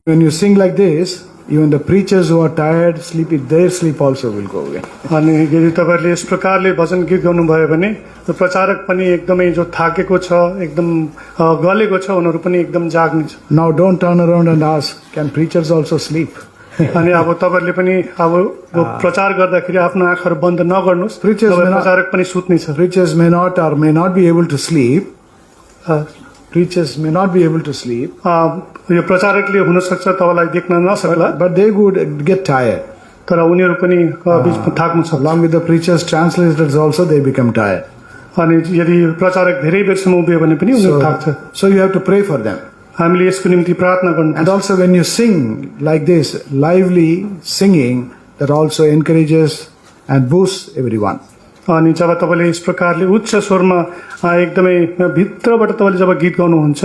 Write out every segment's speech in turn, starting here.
When you sing like this, even the preachers who are tired, sleepy, their sleep also will go away. अनि यदि तपाईहरुले यस प्रकारले भजन गीत गाउनुभयो भने प्रचारक पनि एकदमै जो थाकेको छ, एकदम गलेको छ, उनीहरु पनि एकदम जाग्नेछ। Now don't turn around and ask, can preachers also sleep? अनि अब तपाईहरुले पनि अब प्रचार गर्दाखेरि आफ्नो आँखाहरु बन्द नगर्नुस्, प्रचारक पनि सुत्ने छ। Preachers may not or may not be able to sleep. Preachers may not be able to sleep. यो प्रचारकले हुन सक्छ तपाईलाई देख्न नसक्ला, but they would get tired. तर उनीहरु पनि बीचमा थाक्नु छ। Along with the preachers, translators also they become tired. अनि यदि प्रचारक धेरै बेरसम्म उभियो भने पनि उनीहरु थाक्छ। So you have to pray for them. हामीले यसको निम्ति प्रार्थना गर्नुपर्छ। And also when you sing like this, lively singing, that also encourages and boosts everyone. अनि जब तपाईले यस प्रकारले उच्च स्वरमा एकदमै भित्रबाट तपाईले जब गीत गाउनुहुन्छ,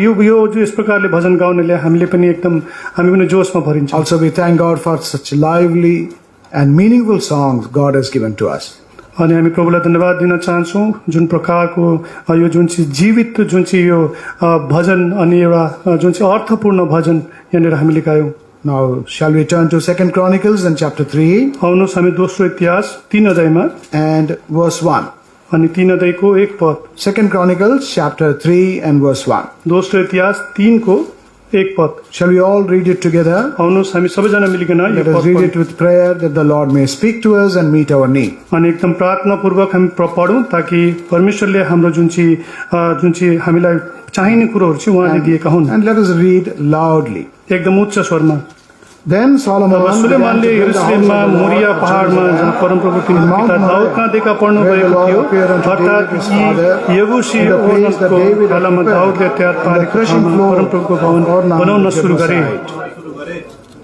यो जो यस प्रकारले भजन गाउनेले हामीले पनि एकदम हामी पनि जोशमा भरिन्छ। Also we thank God for such lively and meaningful songs God has given to us. अनि हामी प्रभुलाई धन्यवाद दिन चाहन्छौं जुन प्रकारको यो जुन चाहिँ जीवित जुन चाहिँ यो भजन अनि एउटा जुन चाहिँ अर्थपूर्ण भजन यहाँनिर हामीले गायौं। Now shall we turn to 2 Chronicles and chapter 3? आउनुहोस् हामी दोस्रो इतिहास 3 अध्यायमा and verse 1. अनि 3 अध्यायको 1 पद। 2 Chronicles chapter 3 and verse 1. दोस्रो इतिहास 3 को 1 पद। Shall we all read it together? आउनुहोस् हामी सबैजना मिलिकन यो Let us read it with prayer that the Lord may speak to us and meet our need. अनि एकदम प्रार्थना पूर्वक हामी पढौं ताकि परमेश्वरले हाम्रो जुन चाहिँ हामीलाई चाहिने कुरोहरु चाहिँ उहाँले दिएका हुन्। And let us read loudly. एकदम उच्च स्वरमा। Then Solomon सुलेमानले यरुशलेममा मोरिया पहाडमा जहाँ परमप्रभु तिम्रो पिता दाउद कहाँ देखा पर्नु भएको थियो, अर्थात् यबुसी ओर्नसको कालमा दाउदले तयार पारेको परमप्रभुको भवन बनाउन सुरु गरे।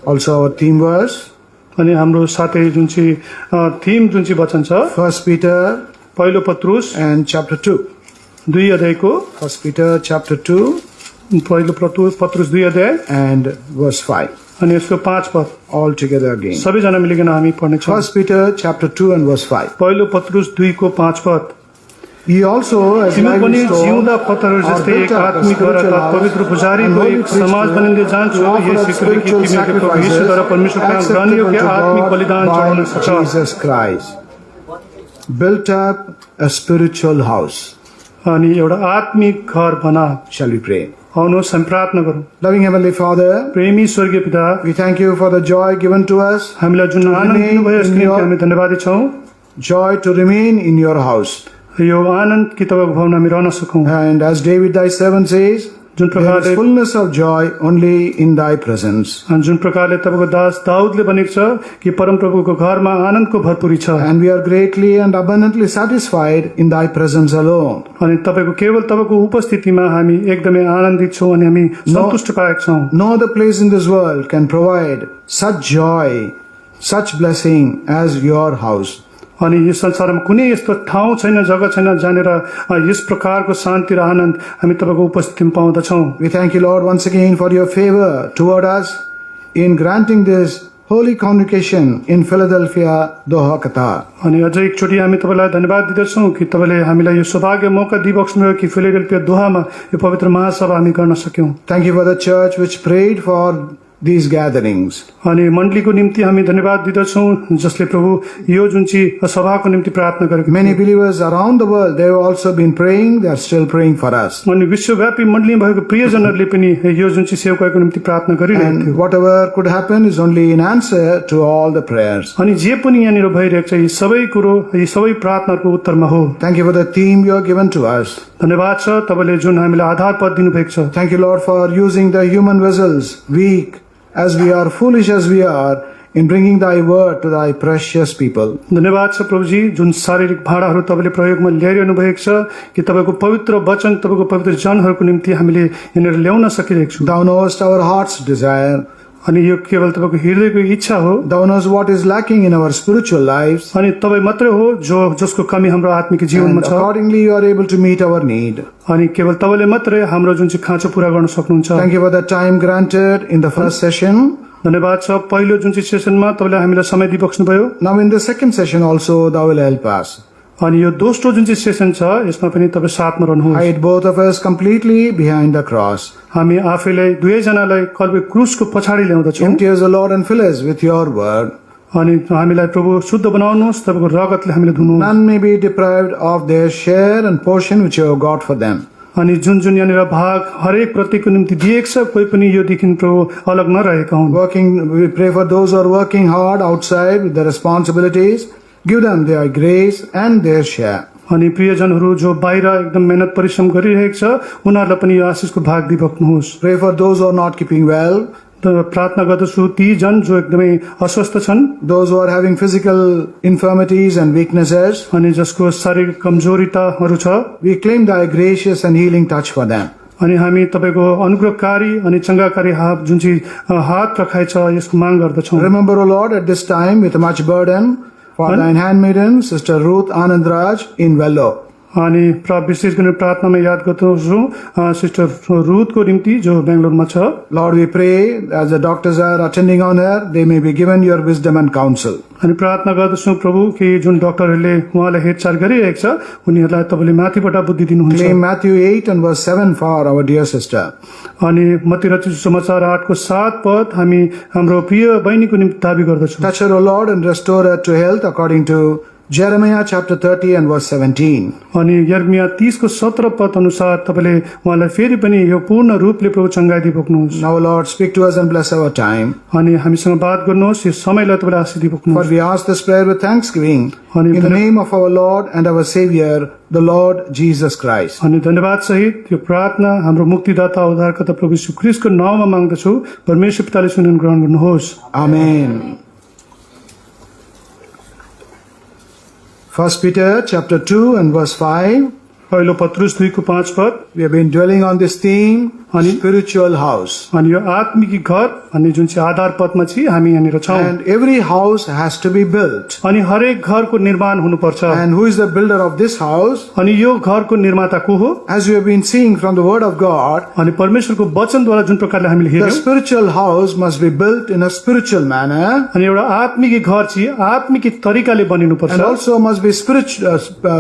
Also our theme verse. अनि हाम्रो साथै जुन चाहिँ थीम जुन चाहिँ वचन छ, 1 Peter पहिलो पत्रुस and chapter 2. 2 अध्यायको 1 Peter chapter 2 पहिलो पत्रुस 2 अध्याय and verse 5. अनि यसको 5 पद। All together again. सबैजना मिलिकन हामी पढ्ने छौं। 1 Peter chapter 2 and verse 5. पहिलो पत्रुस 2 को 5 पद। He also as तिमी पनि जिउँदा पत्थरहरू जस्तै एक आत्मिक र पवित्र पुजारीको एक समाज बनिँदै जान्छौ, यसैले कि तिमीले प्रभु येशूद्वारा परमेश्वरका ग्रहण योग्य आत्मिक बलिदान चढाउन सक्छ। Jesus Christ built up a spiritual house. अनि एउटा आत्मिक घर बना। Shall we pray? आउनुहोस् हामी प्रार्थना गरौँ। Loving Heavenly Father, प्रेमी स्वर्गीय पिता, we thank you for the joy given to us. हामीलाई जुन आनन्द दिनुभयो यसको निम्ति हामी धन्यवादी छौं। Joy to remain in your house. यो आनन्द कि तपाईको भवन हामी रहन सकौं। And as David thy servant says, जुन there is fullness of joy only in thy presence. जुन प्रकारले तपाईको दास दाउदले भनेको छ कि परमप्रभुको घरमा आनन्दको भरपुरी छ। And we are greatly and abundantly satisfied in thy presence alone. अनि तपाईको केवल तपाईको उपस्थितिमा हामी एकदमै आनन्दित छौं अनि हामी सन्तुष्ट पाएका छौं। No other place in this world can provide such joy, such blessing as your house. अनि यो संसारमा कुनै यस्तो ठाउँ छैन, जग्गा छैन जहाँनेर यस प्रकारको शान्ति र आनन्द हामी तपाईको उपस्थितिमा पाउँदछौं। We thank you, Lord, once again for your favor toward us in granting this holy convocation in Philadelphia, Doha, Qatar. अनि अझै एकचोटि हामी तपाईलाई धन्यवाद दिँदछौं कि तपाईले हामीलाई यो सौभाग्य मौका दिइबक्स्नुभयो कि फिलाडेल्फिया दोहामा यो पवित्र महासभा हामी गर्न सक्यौं। Thank you for the church which prayed for these gatherings. अनि मण्डलीको निम्ति हामी धन्यवाद दिँदछौं जसले प्रभु यो जुन चाहिँ सभाको निम्ति प्रार्थना गरेको। Many believers around the world, they have also been praying, they are still praying for us. अनि विश्वव्यापी मण्डलीमा भएको प्रियजनहरूले पनि यो जुन चाहिँ सेवकाको निम्ति प्रार्थना गरिरहेको थियो। And whatever could happen is only in answer to all the prayers. अनि जे पनि यहाँनिर भइरहेको छ यी सबै कुरो यी सबै प्रार्थनाको उत्तरमा हो। Thank you for the theme you have given to us. धन्यवाद छ तपाईले जुन हामीलाई आधार पद दिनुभएको छ। Thank you, Lord, for using the human vessels, weak as we are, foolish as we are, in bringing thy word to thy precious people. धन्यवाद छ प्रभुजी जुन शारीरिक भाडाहरू तपाईले प्रयोगमा ल्याइरहनु भएको छ कि तपाईको पवित्र वचन तपाईको पवित्र जनहरूको निम्ति हामीले यहाँनिर ल्याउन सकिरहेको छौं। Thou knowest our heart's desire. अनि यो केवल तपाईको हृदयको इच्छा हो। Thou knowest what is lacking in our spiritual lives. अनि तपाई मात्रै हो जसको कमी हाम्रो आत्मिक जीवनमा छ। Accordingly you are able to meet our need. अनि केवल तपाईले मात्रै हाम्रो जुन चाहिँ खाँचो पूरा गर्न सक्नुहुन्छ। Thank you for the time granted in the first session. धन्यवाद छ पहिलो जुन चाहिँ सेसनमा तपाईले हामीलाई समय दिइबक्स्नुभयो। Now in the second session also thou will help us. अनि यो दोस्रो जुन चाहिँ सेसन छ यसमा पनि तपाईँ साथमा रहनुहोस्। Hide both of us completely behind the cross. हामी आफैलाई दुवैजनालाई कल्वे क्रुसको पछाडि ल्याउँदछौँ Empty us, O Lord, and fill us with your word. अनि हामीलाई प्रभु शुद्ध बनाउनुहोस्, तपाईँको रगतले हामीलाई धुनुहोस्। None may be deprived of their share and portion which you have got for them. अनि जुन जुन यहाँनिर भाग हरेक प्रत्येकको निम्ति दिएको छ, कोही पनि योदेखि प्रभु अलग नरहेका हुन्। We pray for those who are working hard outside with their responsibilities. Give them their grace and their share. अनि प्रियजनहरू जो बाहिर एकदम मेहनत परिश्रम गरिरहेको छ उनीहरूलाई पनि यो आशिषको भाग दिइबक्नुहोस्। Pray for those who are not keeping well, प्रार्थना गर्दछु ती जन जो एकदमै अस्वस्थ छन्, those who are having physical infirmities and weaknesses. अनि जसको शारीरिक कमजोरिताहरू छ। We claim thy gracious and healing touch for them. अनि हामी तपाईँको अनुग्रहकारी अनि चङ्गाकारी हात जुन चाहिँ हात रखाइ छ यसको माग गर्दछौँ। Remember, O Lord, at this time with much burden for thine handmaiden, Sister Ruth Anandraj in Vellore. अनि विशेष गरी प्रार्थनामा याद गर्दछु सिस्टर रुथको निम्ति जो बेंगलोरमा छ। Lord, we pray as the doctors are attending on her, they may be given your wisdom and counsel. अनि प्रार्थना गर्दछु प्रभु कि जुन डाक्टरहरूले उहाँलाई हेरचाह गरिरहेको छ उनीहरूलाई तपाईँले माथिबाट बुद्धि दिनुहुन्छ। Claim Matthew 8 and verse 7 for our dear sister. अनि मत्ती रचित समाचार 8 को 7 पद हामी हाम्रो प्रिय बहिनीको निम्ति दाबी गर्दछु। Touch her, O Lord, and restore her to health according to Jeremiah chapter 30 and verse 17. अनि यर्मिया 30 को 17 पद अनुसार तपाईले उहाँलाई फेरि पनि यो पूर्ण रूपले प्रभु चंगाई दिइबक्नुहोस्। Now, Lord, speak to us and bless our time. अनि हामीसँग बात गर्नुहोस्, यो समयलाई तपाईले आशीष For दिइबक्नुहोस्। we ask this prayer with thanksgiving in the name of our Lord and our Savior, the Lord Jesus Christ. अनि धन्यवाद सहित यो प्रार्थना हाम्रो मुक्तिदाता उद्धारकर्ता प्रभु यीशु ख्रीष्टको नाममा माग्दछु। परमेश्वर पिताले सुनेर ग्रहण गर्नुहोस्। Amen. 1 Peter chapter 2 and verse 5. पहिलो पत्रुस 2 को 5 पद। We have been dwelling on this theme, spiritual house. अनि यो आत्मिक घर अनि जुन चाहिँ आधार पदमा चाहिँ हामी यहाँनिर छौं। And every house has to be built. अनि हरेक घरको निर्माण हुनुपर्छ। And who is the builder of this house? अनि यो घरको निर्माता को हो? As we have been seeing from the word of God, अनि परमेश्वरको वचनद्वारा जुन प्रकारले हामीले the हेर्यौं, spiritual house must be built in a spiritual manner. अनि एउटा आत्मिक घर चाहिँ आत्मिक तरिकाले बनिनुपर्छ। And also must be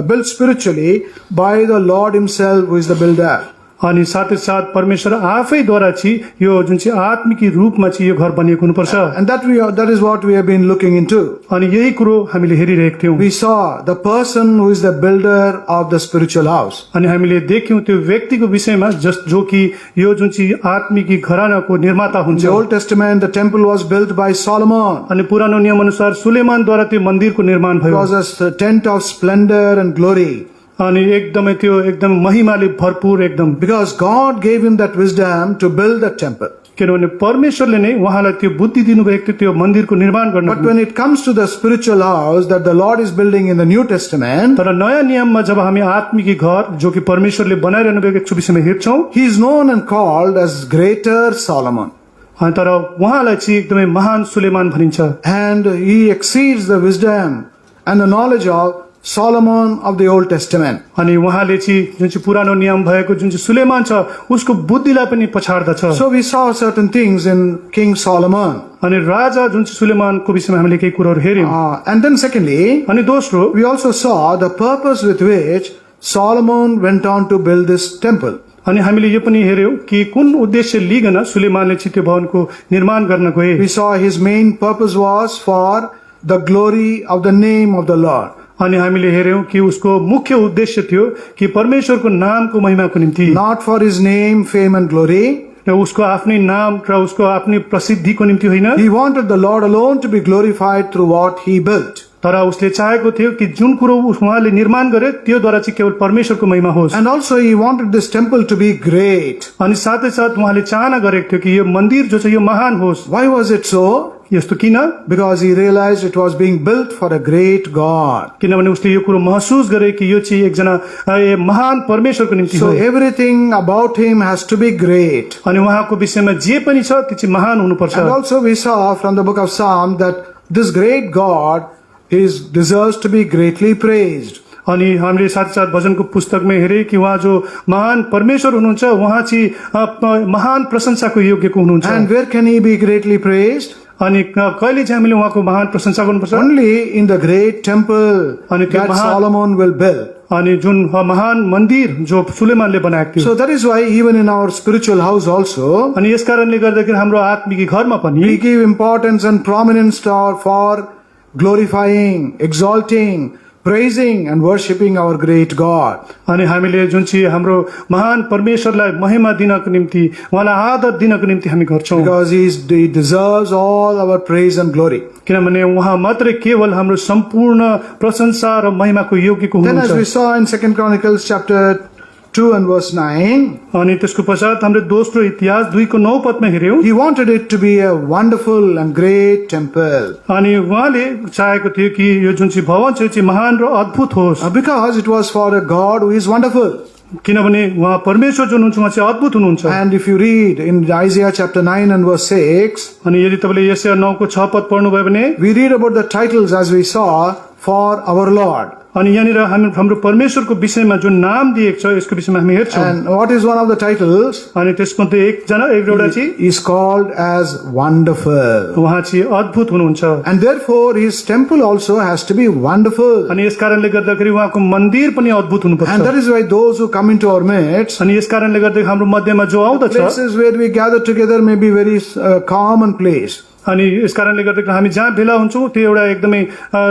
built spiritually by the Lord himself, who is the builder. अनि साथै साथ परमेश्वर आफैद्वारा चाहिँ यो जुन चाहिँ आत्मिक रूपमा चाहिँ यो घर बनिएको हुनुपर्छ। And that is what we have been looking into. अनि यही कुरो हामीले हेरिरहेका थियौं। We saw the person who is the builder of the spiritual house. अनि हामीले देख्यौं त्यो व्यक्तिको विषयमा जो कि यो जुन चाहिँ आत्मिक घरानाको निर्माता In हुन्छ। the Old Testament, the temple was built by Solomon. अनि पुरानो नियम अनुसार सुलेमानद्वारा त्यो मन्दिरको निर्माण It भयो। was a tent of splendor and glory. अनि एकदमै त्यो एकदम महिमाले भरपूर एकदम, Because God gave him that wisdom to build the temple. किनभने परमेश्वरले नै उहाँलाई त्यो बुद्धि दिनुभएको थियो त्यो मन्दिरको निर्माण गर्न। But when it comes to the spiritual house that the Lord is building in the New Testament, तर नयाँ नियममा जब हामी आत्मिक घर जो कि परमेश्वरले बनाइरहनु भएको विषयमा हेर्छौं, he is known and called as Greater Solomon. अनि तर उहाँलाई चाहिँ एकदमै महान सुलेमान भनिन्छ। And he exceeds the wisdom and the knowledge of Solomon of the Old Testament. अनि उहाँले चाहिँ जुन चाहिँ पुरानो नियम भएको जुन चाहिँ सुलेमान छ उसको बुद्धिलाई पनि पछाड्दछ। So we saw certain things in King Solomon. अनि राजा जुन चाहिँ सुलेमानको विषयमा हामीले केही कुराहरू हेर्यौं। And then secondly, अनि दोस्रो we also saw the purpose with which Solomon went on to build this temple. अनि हामीले यो पनि हेर्यौं कि कुन उद्देश्य लिइकन सुलेमानले चाहिँ त्यो भवनको निर्माण गर्न गए। We saw his main purpose was for the glory of the name of the Lord. अनि हामीले हेर्यौं कि उसको मुख्य उद्देश्य थियो कि परमेश्वरको नामको महिमाको निम्ति, Not for his name, fame and glory. र उसको आफ्नै नाम र उसको आफ्नै प्रसिद्धिको निम्ति होइन। He wanted the Lord alone to be glorified through what he built. तर उसले चाहेको थियो कि जुन कुरो उहाँले निर्माण गरे त्योद्वारा चाहिँ केवल परमेश्वरको महिमा होस्। And also he wanted this temple to be great. अनि साथै साथ उहाँले चाहना गरेको थियो कि यो मन्दिर जो छ यो महान होस्। Why was it so? यस्तो किन? Because he realized it was being built for a great God. किनभने उसले यो कुरो महसुस गरे कि यो चाहिँ एकजना महान परमेश्वरको निम्ति So हो। everything about him has to be great. अनि उहाँको विषयमा जे पनि छ त्यो चाहिँ महान हुनुपर्छ। And also we saw from the book of Psalm that this great God deserves to be greatly praised. अनि हामीले साथ साथ भजनको पुस्तकमा हेरे कि उहाँ जो महान परमेश्वर हुनुहुन्छ उहाँ चाहिँ महान प्रशंसाको योग्यको हुनुहुन्छ। And where can he be greatly praised? अनि कहिले चाहिँ हामीले उहाँको महान प्रशंसा गर्नुपर्छ? Only in the great temple अनि त्यो that महान Solomon will build. अनि जुन महान मन्दिर जो सुलेमानले बनाएको थियो। So that is why even in our spiritual house also, अनि यस कारणले गर्दाखेरि हाम्रो आत्मिक घरमा पनि we give importance and prominence for glorifying, exalting, praising and worshipping our great God. अनि हामीले जुन चाहिँ हाम्रो महान परमेश्वरलाई महिमा दिनको निम्ति उहाँलाई आदर दिनको निम्ति हामी गर्छौं, Because he deserves all our praise and glory. किनभने उहाँ मात्रै केवल हाम्रो सम्पूर्ण प्रशंसा र महिमाको योग्यको Then as we हुनुहुन्छ। saw in 2 Chronicles chapter 2 and verse 9, अनि त्यसको पश्चात हामीले दोस्रो इतिहास 2 को 9 पदमा हेर्यौं। he wanted it to be a wonderful and great temple. अनि उहाँले चाहेको थियो कि यो जुन चाहिँ भवन चाहिँ महान र अद्भुत होस्, Because it was for a God who is wonderful. किनभने उहाँ परमेश्वर जुन हुनुहुन्छ उहाँ चाहिँ अद्भुत हुनुहुन्छ। And if you read in Isaiah chapter 9 and verse 6, अनि यदि तपाईले यशाया 9 को 6 पद पढ्नुभयो भने we read about the titles as we saw for our Lord. अनि यहाँनिर हाम्रो परमेश्वरको विषयमा जुन नाम दिएको छ यसको विषयमा हामी हेर्छौं। And what is one of the titles? अनि त्यसमध्ये एउटा चाहिँ Is called as wonderful. उहाँ चाहिँ अद्भुत हुनुहुन्छ। And therefore his temple also has to be wonderful. अनि यस कारणले गर्दाखेरि उहाँको मन्दिर पनि अद्भुत हुनुपर्छ। And that is why those who come into our midst, अनि यस कारणले गर्दा हाम्रो मध्यमा जो आउँदछ, places where we gather together may be very common place. अनि यस कारणले गर्दा हामी जहाँ भेला हुन्छौं त्यो एउटा एकदमै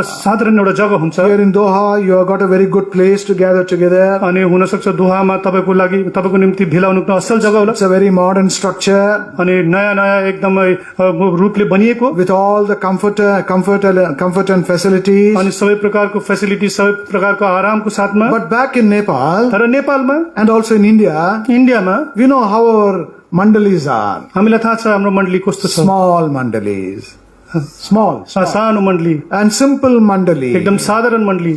साधारण एउटा जग्गा हुन्छ। Here in Doha, you have got a very good place to gather together. अनि हुन सक्छ दोहामा तपाईको लागि तपाईको निम्ति भेला हुनुको असल जग्गा होला। It's a very modern structure अनि नयाँ एकदमै रूपले बनिएको, with all the comfort and facilities. अनि सबै प्रकारको फेसिलिटी, सबै प्रकारको आरामको साथमा। But back in Nepal तर नेपालमा, and also in India, इन्डियामा we know how our mandalis are. हामीलाई थाहा छ हाम्रो मण्डली कस्तो छ। Small mandalis. Small. सानो मण्डली, And simple mandali. एकदम साधारण मण्डली।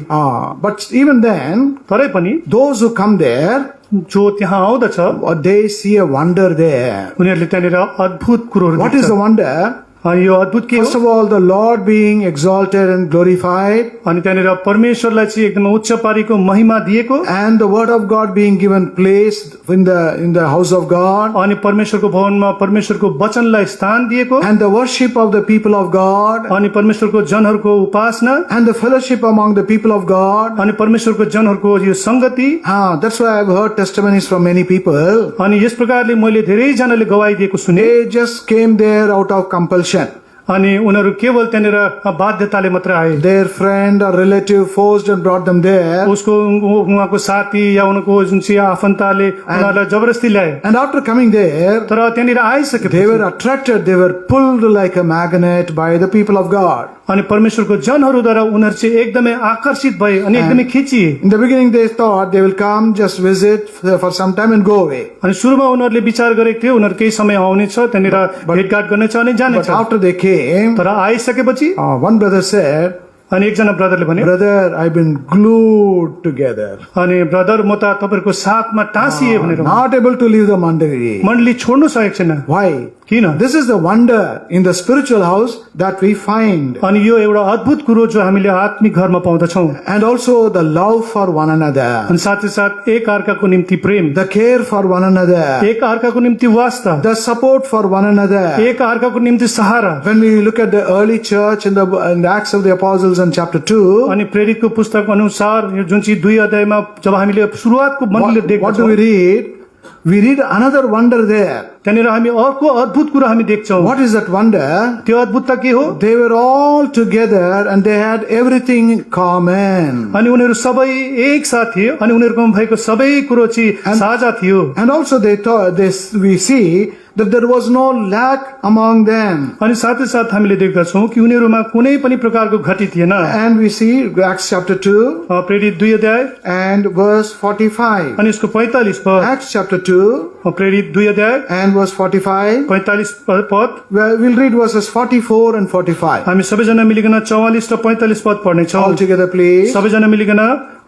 But even then, तरै पनि those who come there, जो त्यहाँ आउँदछ they see a wonder there. उनीहरूले त्यहाँनिर अद्भुत कुरोहरू What देख्छ। is the wonder? अनि यो अद्भुत के First हो? of all, the Lord being exalted and glorified, अनि त्यहाँनिर परमेश्वरलाई चाहिँ एकदम उच्च पारीको महिमा दिएको, and the word of God being given place in the house of God, अनि परमेश्वरको भवनमा परमेश्वरको वचनलाई स्थान दिएको, and the worship of the people of God, अनि परमेश्वरको जनहरूको उपासना, and the fellowship among the people of God. अनि परमेश्वरको जनहरूको यो संगति। That's why I've heard testimonies from many people. अनि यस प्रकारले मैले धेरै जनाले गवाही दिएको सुने। They just came there out of compulsion. अनि उनीहरू केवल त्यहाँनिर बाध्यताले मात्र आए। Their friend or relative forced and brought them there. उसको उहाँको साथी या उनको जुन चाहिँ आफन्तले उनीहरूलाई जबरजस्ती ल्याए। And after coming there, तर त्यहाँनिर आइसके they were attracted, they were pulled like a magnet by the people of God. अनि परमेश्वरको जनहरूद्वारा उनीहरू चाहिँ एकदमै आकर्षित भए अनि एकदमै खिचिए। In the beginning they thought they will come, just visit for some time and go away. अनि सुरुमा उनीहरूले विचार गरेको थियो उनीहरू केही समय आउनेछ, त्यहाँनिर भेटघाट गर्नेछ अनि But जानेछ। after they came, तर आइसकेपछि one brother said, अनि एकजना ब्रदरले भने, "Brother, I've been glued together, अनि ब्रदर म त तपाईहरुको साथमा टाँसिए भनेर not able to leave the mandali." मण्डली छोड्नु सकेको छैन। Why? किन? This is the wonder in the spiritual house that we find. अनि यो एउटा अद्भुत कुरो जो हामीले आत्मिक घरमा पाउँदछौं। And also the love for one another, अनि साथै साथ एक अर्काको निम्ति प्रेम, the care for one another, एक अर्काको निम्ति वास्ता, the support for one another. एक अर्काको निम्ति सहारा। When we look at the early church in the Acts of the Apostles in chapter 2, अनि प्रेरितको पुस्तक अनुसार यो जुन चाहिँ 2 अध्यायमा जब हामीले सुरुवातको मण्डली what do we देख्छौं, read? We read another wonder there. त्यहाँनिर हामी अर्को अद्भुत कुरा हामी देख्छौं। What is that wonder? त्यो अद्भुतता के हो? They were all together and they had everything common. अनि उनीहरू सबै एक साथ थिए अनि उनीहरुकोमा भएको सबै कुरो चाहिँ साझा थियो। And also they thought this, we see that there was no lack among them. अनि साथै साथ हामीले देख्दछौं कि उनीहरुमा कुनै पनि प्रकारको घटी थिएन। And we see Acts chapter 2 प्रेरित 2 अध्याय and verse 45. अनि यसको 45 पद, Acts chapter 2 प्रेरित 2 अध्याय and verse 45. 45 पद, Well, we'll read verses 44 and 45. हामी सबैजना मिलिकन 44 र 45 पद पढ्ने छौं। All together, please. सबैजना मिलिकन।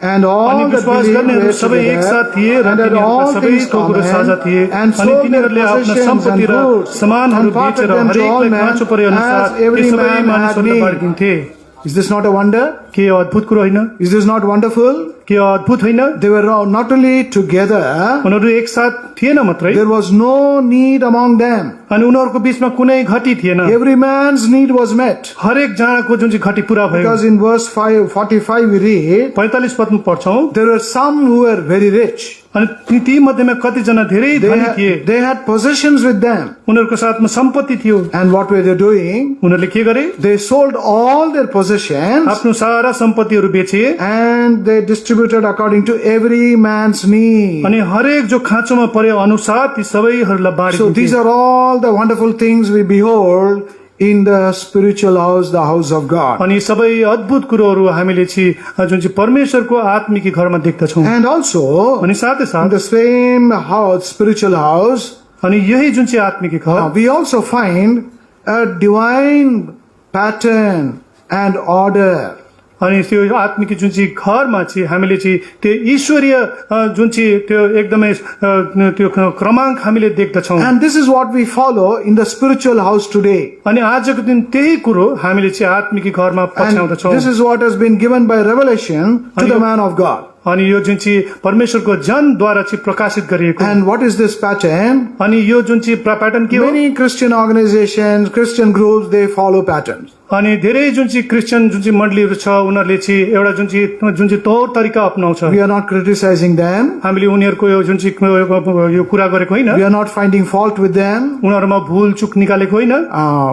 And अनि all that विश्वास believed गर्नेहरू were सबै एक साथ together, थिए र and had all तिनीहरूका things सबैको कुरो साझा थिए common, and अनि sold their तिनीहरूले आफ्ना possessions सम्पत्ति and र goods, सामानहरू and parted बेचेर them to all हरेकलाई men खाँचो परे अनुसार as every ती सबै man had मानिसहरूलाई need. बाँडिदिन्थे। Is this not a wonder? के यो अद्भुत कुरो होइन? Is this not wonderful? के यो अद्भुत होइन? They were not only together, उनीहरू एकसाथ थिएन मात्रै, there was no need among them. अनि उनीहरूको बीचमा कुनै घटी थिएन। Every man's need was met. हरेक जनाको जुन चाहिँ घटी पूरा भयो। Because in verse 45 we read, 45 पदमा पढ्छौं, there were some who were very rich. अनि ती मध्येमा कतिजना धेरै धनी थिए, They had possessions with them. उनीहरूको साथमा सम्पत्ति थियो। And what were they doing? उनीहरूले के गरे? They sold all their possessions आफ्नो सारा सम्पत्तिहरू बेचे and they distributed according to every man's need. अनि हरेक जो खाँचोमा परे अनुसार ती सबैहरूलाई So these बाँडिदिन्थे। are all the wonderful things we behold in the spiritual house, the house of God. अनि सबै अद्भुत कुरोहरू हामीले चाहिँ जुन चाहिँ परमेश्वरको आत्मिक घरमा देख्दछौँ। And also, अनि साथै in साथ the same house, spiritual house, अनि यही जुन चाहिँ आत्मिक घर, we also find a divine pattern and order. अनि त्यो आत्मिक जुन चाहिँ घरमा चाहिँ हामीले चाहिँ त्यो ईश्वरीय जुन चाहिँ त्यो एकदमै त्यो क्रमाङ्क हामीले देख्दछौँ। And this is what we follow in the spiritual house today. अनि आजको दिन त्यही कुरो हामीले चाहिँ आत्मिक घरमा And पछ्याउँदछौँ। this is what has been given by revelation to the man of God. अनि यो जुन चाहिँ परमेश्वरको जनद्वारा चाहिँ प्रकाशित गरिएको। And what is this pattern? अनि यो जुन चाहिँ प्याटर्न के हो? Many Christian organizations, Christian groups, they follow patterns. अनि धेरै जुन चाहिँ क्रिस्चियन जुन चाहिँ मण्डलीहरू छ उनीहरूले चाहिँ एउटा जुन चाहिँ तौर तरिका अपनाउँछ। We are not criticizing them. हामीले उनीहरूको यो जुन चाहिँ यो कुरा गरेको होइन, We are not finding fault with them. उनीहरूमा भुल चुक निकालेको होइन,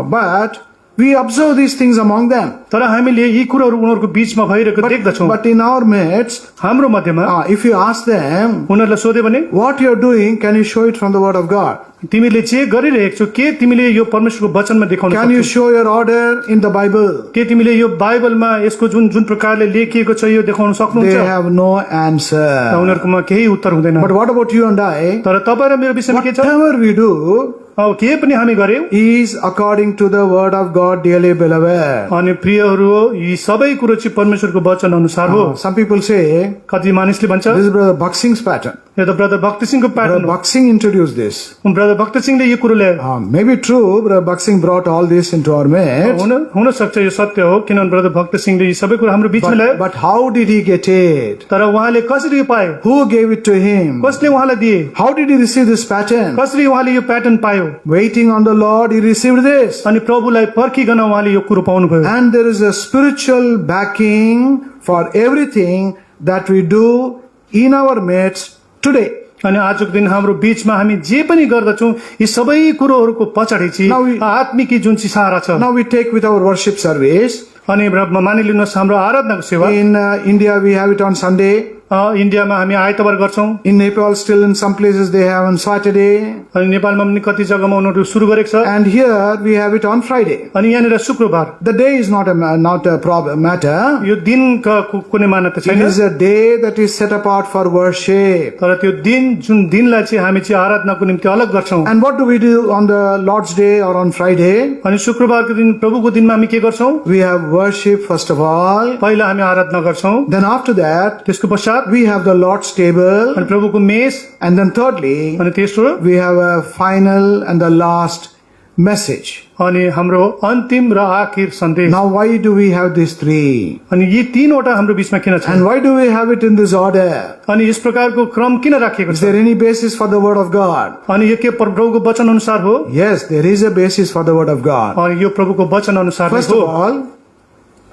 But we observe these things among them. तर हामीले यी कुरोहरू उनीहरूको बीचमा भइरहेको देख्दछौँ। But in our midst, हाम्रो मध्यमा if you ask them, उनीहरूलाई सोध्यो भने what you are doing, can you show it from the word of God? तिमीले जे गरिरहेको छौ के तिमीले यो परमेश्वरको वचनमा देखाउन Can you सक्छौ? show your order in the Bible? के तिमीले यो बाइबलमा यसको जुन जुन प्रकारले लेखिएको छ यो देखाउन They सक्नुहुन्छ? have no answer. उनीहरूकोमा केही उत्तर हुँदैन। But what about you and I? तर तपाईँ र मेरो विषयमा के छ? Whatever we do अब के पनि हामी गर्यौं is according to the word of God, dearly beloved. अनि प्रियहरू हो, यी सबै कुरो चाहिँ परमेश्वरको वचन अनुसार हो। Some people say, कति मानिसले भन्छ this is Brother Bhakt Singh's pattern. यो त ब्रदर भक्त सिंहको Brother प्याटर्न हो। Bhakt Singh introduced this. Brother भक्त सिंहले यो कुरो ल्याए। Maybe true, Brother Bhakt Singh brought all this into our midst. हुन सक्छ यो सत्य हो, किनभने ब्रदर भक्त सिंहले यी सबै कुरो हाम्रो बीचमा ल्याए। But how did he get it? तर उहाँले कसरी यो पाए? Who gave it to him? कसले उहाँलाई दिए? How did he receive this pattern? कसरी उहाँले यो प्याटर्न पायो? Waiting on the Lord, he received this. अनि प्रभुलाई पर्खिकन उहाँले यो कुरो पाउनुभयो। And there is a spiritual backing for everything that we do in our midst today. अनि आजको दिन हाम्रो बीचमा हामी जे पनि गर्दछौँ यी सबै कुरोहरूको पछाडि चाहिँ आत्मिक जुन चाहिँ सहारा छ। Now we take with our worship service. अनि मानिलिनुहोस् हाम्रो आराधनाको सेवा In India, we have it on Sunday. इन्डियामा हामी आइतबार गर्छौं। In Nepal, still in some places they have on Saturday. अनि नेपालमा पनि कति जग्गामा उनीहरू सुरु गरेको छ। And here we have it on Friday. अनि यहाँनिर शुक्रबार। The day is not a problem matter. यो दिनको कुनै मान्यता It छैन। is a day that is set apart for worship. तर त्यो दिन जुन दिनलाई चाहिँ हामी चाहिँ आराधनाको निम्ति अलग गर्छौं। And what do we do on the Lord's Day or on Friday? अनि शुक्रबारको दिन प्रभुको दिनमा हामी के गर्छौं? We have worship first of all. पहिला हामी आराधना गर्छौं। Then after that, त्यसको पश्चात we have the Lord's table. अनि प्रभुको मेज And then thirdly, अनि तेस्रो we have a final and the last message. अनि हाम्रो अन्तिम र आखिर सन्देश। Now why do we have these three? अनि यी तीनवटा हाम्रो बीचमा किन छ? And why do we have it in this order? अनि यस प्रकारको क्रम किन राखिएको Is छ? there any basis for the word of God? अनि यो के प्रभुको वचन अनुसार हो? Yes, there is a basis for the word of God. अनि यो प्रभुको वचन अनुसार हो।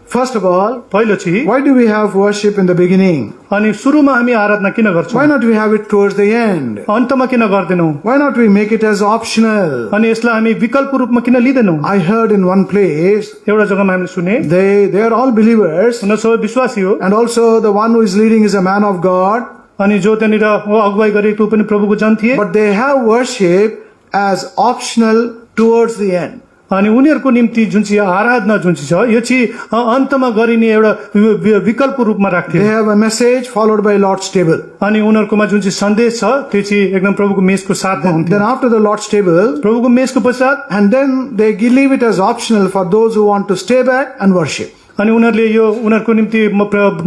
First of all, पहिलो चाहिँ why do we have worship in the beginning? अनि सुरुमा हामी आराधना किन गर्छौं? Why not we have it towards the end? अन्तमा किन गर्दैनौ? Why not we make it as optional? अनि यसलाई हामी विकल्प रूपमा किन लिदैनौ? I heard in one place, एउटा जग्गामा हामीले सुने they are all believers, उनीहरू सबै विश्वासी हो and also the one who is leading is a man of God, अनि जो त्यहाँनिर अगुवाई गरेको पनि प्रभुको जन थिए। but they have worship as optional towards the end. अनि उनीहरूको निम्ति जुन चाहिँ आराधना जुन चाहिँ छ यो चाहिँ अन्तमा गरिने एउटा विकल्प रूपमा राख्थे। They have a message followed by Lord's table. अनि उनीहरूकोमा जुन चाहिँ सन्देश छ त्यो चाहिँ एकदम प्रभुको मेजको साथमा हुन्थ्यो। Then after the Lord's table, प्रभुको मेजको पश्चात and then they leave it as optional for those who want to stay back and worship. अनि उनीहरूले यो उनीहरूको निम्ति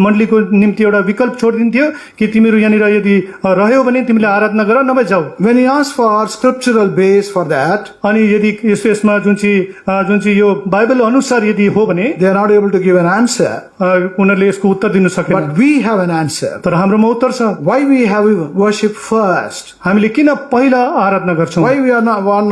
मण्डलीको निम्ति एउटा विकल्प छोडिदिन्थ्यो कि तिमीहरू यहाँनिर यदि रह्यौ भने तिमीले आराधना गर नभए जाऊ। When he asked for scriptural base for that, अनि यदि यसमा जुन चाहिँ यो बाइबल अनुसार यदि हो भने they are not able to give an answer. उनीहरूले यसको उत्तर दिन सकेन। But we have an answer. तर हाम्रोमा उत्तर छ। Why we have worship first? हामीले किन पहिला आराधना गर्छौं? Why we are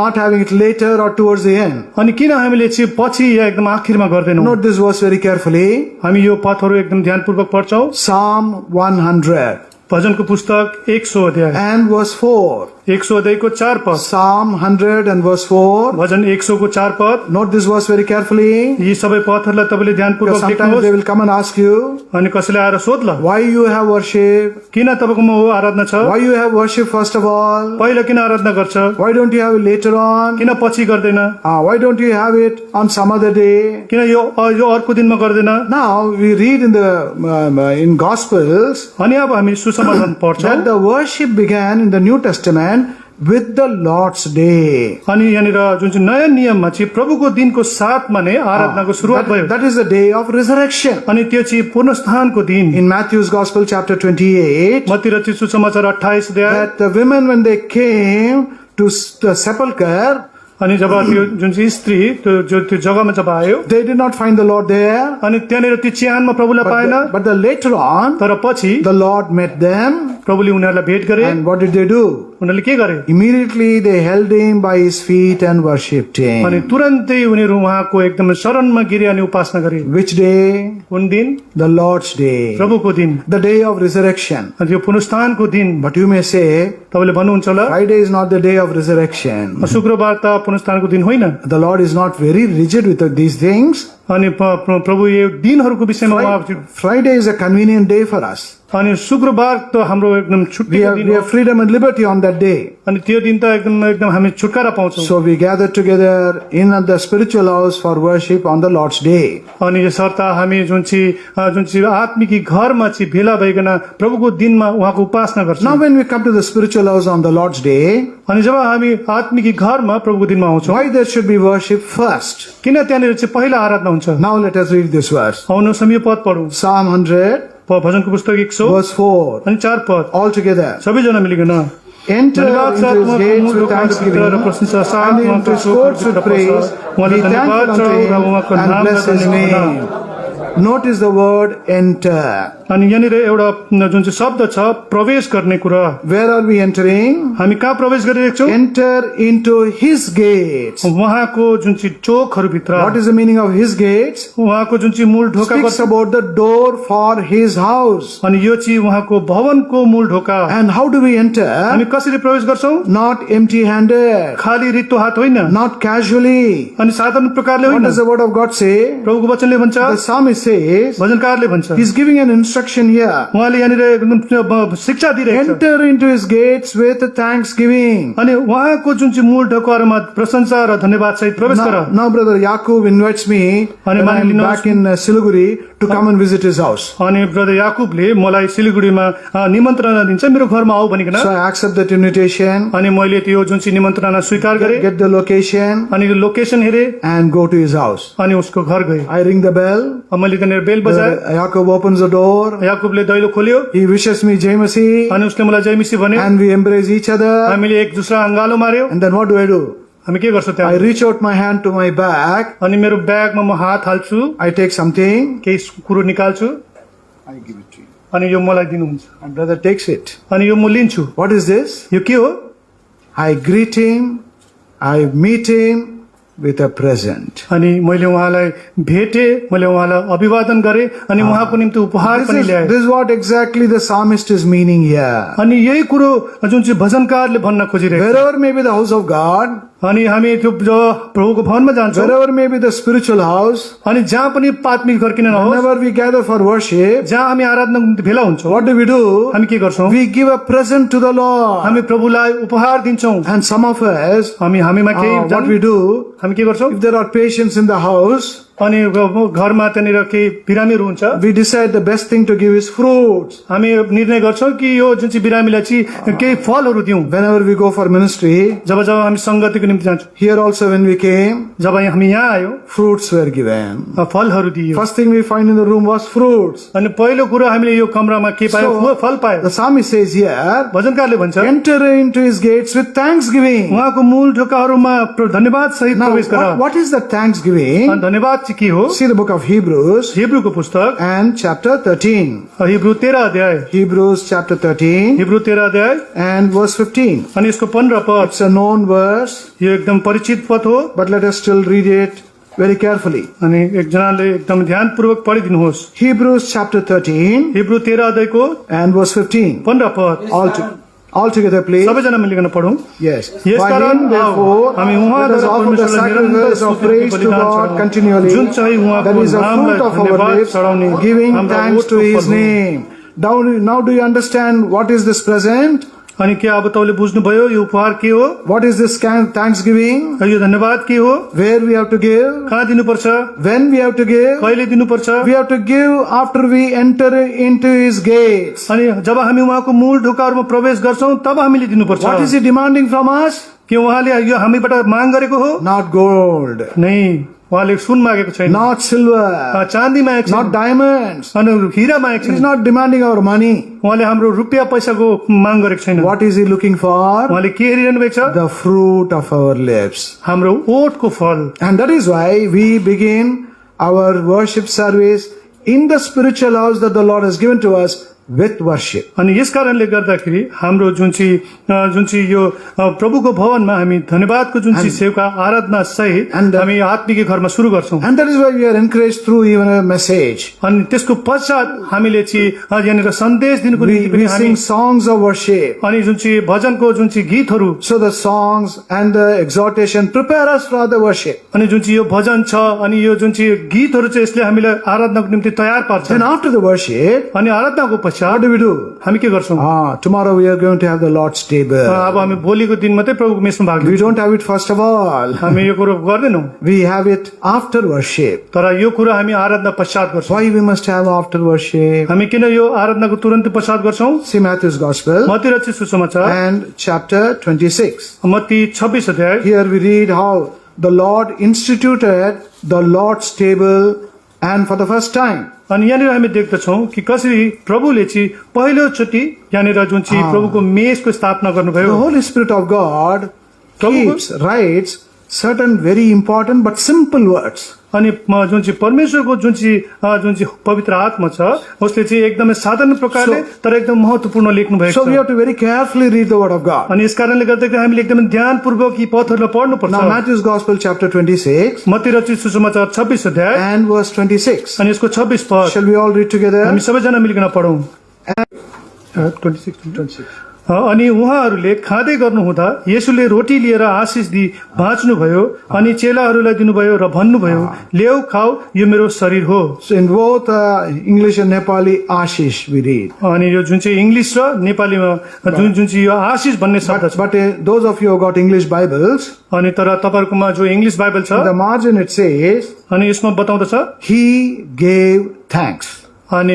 not having it later or towards the end? अनि किन हामीले चाहिँ पछि या एकदम आखिरमा गर्दैनौं? Note this verse very carefully. हामी यो पदहरू एकदम ध्यानपूर्वक पढ्छौं। Psalm 100 भजनको पुस्तक 100 अध्याय and verse 4. 100 अध्यायको 4 पद। Psalm 100 and verse 4. भजन 100 को 4 पद। Note this verse very carefully. यी सबै पदहरूलाई तपाईले Because ध्यानपूर्वक sometimes देख्नुहोस्। they will come and ask you, अनि कसैले आएर सोध्ला, why you have worship? किन तपाईकोमा हो आराधना छ? Why you have worship first of all? पहिला किन आराधना गर्छ? Why don't you have it later on? किन पछि गर्दैन? Why don't you have it on some other day? किन यो अर्को दिनमा गर्दैन? Now we read in the in Gospels अनि अब हामी सुसमाचार पढ्छौं that the worship began in the New Testament with the Lord's Day. अनि यहाँनिर जुन चाहिँ नयाँ नियममा चाहिँ प्रभुको दिनको साथमा नै आराधनाको सुरुवात भयो। That is the day of resurrection. अनि त्यो चाहिँ पुनरुत्थानको दिन। In Matthew's Gospel chapter 28, Matthew रचित सुसमाचार 28 अध्याय, that the women when they came to the sepulchre, अनि जब त्यो जुन चाहिँ स्त्री त्यो जग्गामा जब आयो, they did not find the Lord there. अनि त्यहाँनिर त्यो चिहानमा प्रभुलाई पाएन। But later on, तर पछि the Lord met them. प्रभुले उनीहरूलाई भेट गरे। And what did they do? उनीहरूले के गरे? Immediately they held him by his feet and worshipped अनि him. तुरन्तै उनीहरू उहाँको एकदम शरणमा गिरे अनि उपासना गरे। Which day? कुन दिन? The Lord's Day. प्रभुको दिन, The day of resurrection. अनि यो पुनरुत्थानको दिन। But you may say, तपाईले भन्नुहुन्छ होला, Friday is not the day of resurrection. शुक्रबार त पुनरुत्थानको दिन होइन। The Lord is not very rigid with these things. अनि प्रभु यो दिनहरूको विषयमा उहाँ Friday is a convenient day for us. अनि शुक्रबार त हाम्रो एकदम We छुट्टीको दिन have हो। freedom and liberty on that day. अनि त्यो दिन त एकदम हामी छुटकारा पाउँछौं। So we gather together in the spiritual house for worship on the Lord's Day. अनि यसर्थ हामी जुन चाहिँ आत्मिकी घरमा चाहिँ भेला भइकन प्रभुको दिनमा उहाँको उपासना गर्छौं। Now when we come to the spiritual house on the Lord's Day, अनि जब हामी आत्मिकी घरमा प्रभुको दिनमा आउँछौं, why there should be worship first? किन त्यहाँनिर चाहिँ पहिला आराधना हुन्छ? Now let us read this verse. आउनुहोस् हामी यो पद पढौं। Psalm 100 भजनको पुस्तक 100 verse 4. अनि 4 पद। All together. सबैजना Millikan Enter into his gates with thanksgiving and into his courts with praise. Be thankful unto him and bless his name. Notice the word enter. अनि यहाँनिर एउटा जुन चाहिँ शब्द छ प्रवेश गर्ने कुरा। Where are we entering? हामी कहाँ प्रवेश गरिरहेका छौं? Enter into his gates. उहाँको जुन चाहिँ चोकहरू भित्र। What is the meaning of his gates? उहाँको जुन चाहिँ मूल ढोका Speaks about the door for his house. अनि यो चाहिँ उहाँको भवनको मूल ढोका। And how do we enter? हामी कसरी प्रवेश गर्छौं? Not empty-handed. खाली रित्तो हात होइन। Not casually. अनि साधारण प्रकारले What होइन। does the word of God say? प्रभुको वचनले भन्छ, The psalmist says, भजनकारले भन्छ, he's giving an instruction here. उहाँले यहाँनिर एकदम शिक्षा दिइरहेको छ। Enter into his gates with thanksgiving. अनि उहाँको जुन चाहिँ मूल ढोकाहरूमा प्रशंसा र धन्यवाद सहित प्रवेश गर। Now brother Yakub invites me when अनि I'm मानिलिनुहोस्- back in Siliguri to come and visit his house. अनि ब्रदर याकुबले मलाई सिलिगुडीमा निमन्त्रणा दिन्छ मेरो घरमा आऊ भनिकन। So I accept that invitation, अनि मैले त्यो जुन चाहिँ निमन्त्रणा स्वीकार गरे। get the location अनि लोकेसन हेरे and go to his house. अनि उसको घर गए। I ring the bell. अब मैले त्यहाँनिर बेल बजाए। Yakub opens the door. याकुबले दैलो खोल्यो He wishes me Jai Masih अनि उसले मलाई जय मिसी भन्यो। and we embrace each other. हामीले एक दुसरा अंगालो मार्यो। And then what do? हामी के गर्छौं I त्यहाँ? reach out my hand to my bag. अनि मेरो ब्यागमा म हात हाल्छु, I take something. केही कुरो निकाल्छु I give it to you. अनि यो मलाई दिनुहुन्छ। And brother takes it. अनि यो म लिन्छु। What is this? यो के हो? I greet him. I meet him with a present. अनि मैले उहाँलाई भेटे, मैले उहाँलाई अभिवादन गरे अनि उहाँको निम्ति उपहार पनि ल्याए। This is what exactly the psalmist is meaning here. अनि यही कुरो जुन चाहिँ भजनकारले भन्न खोजिरहेको छ। Wherever may be the house of God, अनि हामी त्यो प्रभुको भवनमा जान्छौं, wherever may be the spiritual house, अनि जहाँ पनि आत्मिक घर किन नहोस्, whenever we gather for worship, जहाँ हामी आराधनाको निम्ति भेला हुन्छौं, what do? हामी के गर्छौं? We give a present to the Lord. हामी प्रभुलाई उपहार दिन्छौं। And some of us, हामीमा केही what we do, हामी के गर्छौं? if there are patients in the house, अनि घरमा त्यहाँनिर केही बिरामीहरू हुन्छ we decide the best thing to give is fruits. हामी निर्णय गर्छौँ कि यो जुन चाहिँ बिरामीलाई चाहिँ केही फलहरू दिउँ Whenever we go for ministry, जब जब हामी संगतिको निम्ति जान्छौँ here also when we came, जब हामी यहाँ आयौँ fruits were given. फलहरू दियो First thing we find in the room was fruits. अनि पहिलो कुरो हामीले यो कमरामा के पायौँ फल पायौँ The psalmist says here, भजनकारले भन्छ enter into his gates with thanksgiving. उहाँको मूल ढोकाहरूमा धन्यवाद सहित Now, प्रवेश गर what is the thanksgiving? अनि धन्यवाद चाहिँ के हो See the book of Hebrews हिब्रूको पुस्तक and chapter 13. हिब्रू 13 अध्याय Hebrews chapter 13 हिब्रू 13 अध्याय and verse 15. अनि यसको 15 पद It's a known verse, यो एकदम परिचित पद हो but let us still read it very carefully. अनि एकजनाले एकदम ध्यानपूर्वक पढिदिनुहोस् Hebrews chapter 13 हिब्रू 13 अध्यायको and verse 15. 15 पद All together, please. सबैजना मिलिकन पढौँ Yes. Yes, By Karan, him, therefore, हामी let us उहाँद्वारा offer the परमेश्वरलाई sacrifice of निरन्तर praise to बलिदान God चढाउँ। continually. जुन चाहिँ उहाँको That is the नामलाई fruit of our धन्यवाद lips, चढाउने giving हाम्रा thanks to ओठको his फल हो। name. Now do you understand what is this present? अनि के अब तपाईँले बुझ्नुभयो यो उपहार के हो What is this thanksgiving? यो धन्यवाद के हो Where we have to give? कहाँ दिनुपर्छ When we have to give? कहिले दिनुपर्छ We have to give after we enter into his gates. अनि जब हामी उहाँको मूल ढोकाहरूमा प्रवेश गर्छौँ तब हामीले दिनुपर्छ What is he demanding from us? के उहाँले यो हामीबाट माग गरेको हो Not gold, नै उहाँले सुन मागेको छैन not silver, चाँदी मागेको not छैन diamonds. अनि हिरा मागेको He's छैन not demanding our money. उहाँले हाम्रो रुपियाँ पैसाको माग गरेको छैन What is he looking for? उहाँले के हेरिरहनु भएको छ The fruit of our lips. हाम्रो ओठको फल And that is why we begin our worship service in the spiritual house that the Lord has given to us with worship. अनि यस कारणले गर्दाखेरि हाम्रो जुन चाहिँ यो प्रभुको भवनमा हामी धन्यवादको जुन चाहिँ सेवा आराधना सहित हामी आत्मिक घरमा सुरु गर्छौं And that is why we are encouraged through even a message. अनि त्यसको पश्चात हामीले चाहिँ यहाँनिर सन्देश दिनुको निम्ति पनि We हामी sing songs of worship. अनि जुन चाहिँ भजनको जुन चाहिँ गीतहरू So the songs and the exhortation prepare us for the worship. अनि जुन चाहिँ यो भजन छ अनि यो जुन चाहिँ गीतहरू चाहिँ यसले हामीलाई आराधनाको निम्ति तयार पार्छ Then after the worship, अनि आराधनाको पश्चात what do we do? हामी के गर्छौं Tomorrow we are going to have the Lord's table. अब हामी भोलिको दिन मात्रै प्रभुको मेसमा भाग We लिन्छौं don't have it first of all. हामी यो कुरो गर्दैनौं We have it after worship. तर यो कुरा हामी आराधना पश्चात गर्छौं Why we must have after worship? हामी किन यो आराधनाको तुरन्त पश्चात गर्छौं See Matthew's Gospel मत्ती रचित सुसमाचार and chapter 26. मत्ती 26 अध्याय Here we read how the Lord instituted the Lord's table and for the first time. अनि यहाँनिर हामी देख्दछौं कि कसरी प्रभुले चाहिँ पहिलोचोटि यहाँनिर जुन चाहिँ प्रभुको मेसको स्थापना The गर्नुभयो Holy Spirit of God writes certain very important but simple words. अनि जुन चाहिँ परमेश्वरको जुन चाहिँ पवित्र आत्मा छ उसले चाहिँ एकदमै साधारण प्रकारले तर एकदम महत्त्वपूर्ण लेख्नु भएको So we छ have to very carefully read the word of God. अनि यस कारणले गर्दाखेरि हामीले एकदमै ध्यानपूर्वक यी पदहरूलाई पढ्नुपर्छ Now Matthew's Gospel chapter 26 Matthew रचित सुसमाचार 26 अध्याय and verse 26. अनि यसको 26 पद Shall we all read together? हामी सबैजना मिलिकन पढौं 26 अनि उहाँहरूले खाँदै गर्नुहुँदा येशूले रोटी लिएर आशिष दिई भाँच्नुभयो अनि चेलाहरूलाई दिनुभयो र भन्नुभयो ल्याऊ खाऊ यो मेरो शरीर हो So in both English and Nepali, Ashish we read. अनि यो जुन चाहिँ इंग्लिश र नेपालीमा जुन चाहिँ यो आशिष भन्ने शब्द छ But those of you who got English Bibles, अनि तर तपाईहरुकोमा जो इंग्लिश बाइबल छ the margin it says, अनि यसमा बताउँदछ He gave thanks. अनि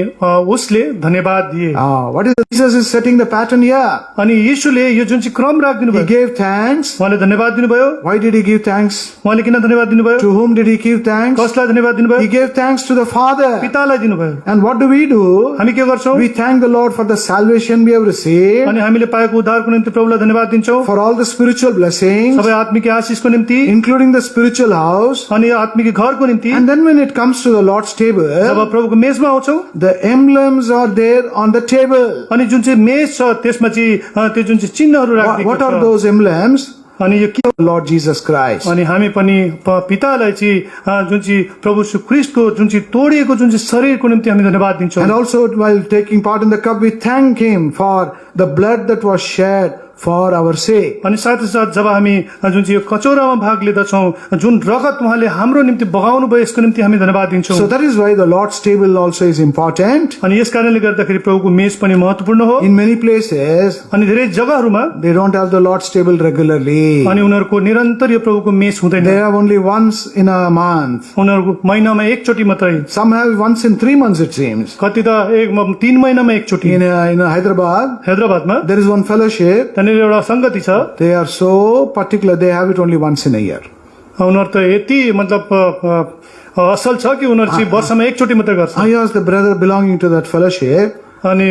उसले धन्यवाद दिए What is Jesus is setting the pattern here? अनि येशूले यो जुन चाहिँ क्रम राखिदिनु He भयो gave thanks. उहाँले धन्यवाद दिनुभयो Why did he give thanks? उहाँले किन धन्यवाद दिनुभयो To whom did he give thanks? कसलाई धन्यवाद He दिनुभयो gave thanks to the Father. पितालाई दिनुभयो And what do? हामी के गर्छौं We thank the Lord for the salvation we have received, अनि हामीले पाएको उद्धारको निम्ति प्रभुलाई धन्यवाद दिन्छौं for all the spiritual blessings, सबै आत्मिक आशिषको निम्ति including the spiritual house. अनि आत्मिक घरको निम्ति And then when it comes to the Lord's table, जब प्रभुको मेजमा आउँछौं the emblems are there on the table. अनि जुन चाहिँ मेज छ त्यसमा चाहिँ त्यो जुन चाहिँ चिन्हहरू राखिएको What are छ those emblems? अनि यो के Lord Jesus Christ. अनि हामी पनि पितालाई चाहिँ जुन चाहिँ प्रभु श्री ख्रीष्टको जुन चाहिँ तोडिएको जुन चाहिँ शरीरको निम्ति हामी धन्यवाद दिन्छौं And also while taking part in the cup, we thank Him for the blood that was shed for our sake. अनि साथै साथ जब हामी जुन चाहिँ यो कचौरामा भाग लिँदछौँ, जुन रगत उहाँले हाम्रो निम्ति बगाउनु भयो, यसको निम्ति हामी धन्यवाद दिन्छौँ। So that is why the Lord's table also is important. अनि यस कारणले गर्दाखेरि प्रभुको मेज पनि महत्त्वपूर्ण हो। In many places, अनि धेरै जग्गाहरूमा they don't have the Lord's table regularly. अनि उनीहरूको निरन्तर यो प्रभुको मेज हुँदैन, They have only once in a month. उनीहरूको महिनामा एकचोटि मात्रै, Some have once in 3 months, it seems. कति त 3 महिनामा एकचोटि। In Hyderabad, हैदराबादमा there is one fellowship. त्यहाँनिर एउटा संगति छ, They are so particular, they have it only once in a year. उनीहरू त यति मतलब असल छ कि उनीहरू चाहिँ वर्षमा एकचोटि मात्रै गर्छ। I asked the brother belonging to that fellowship, अनि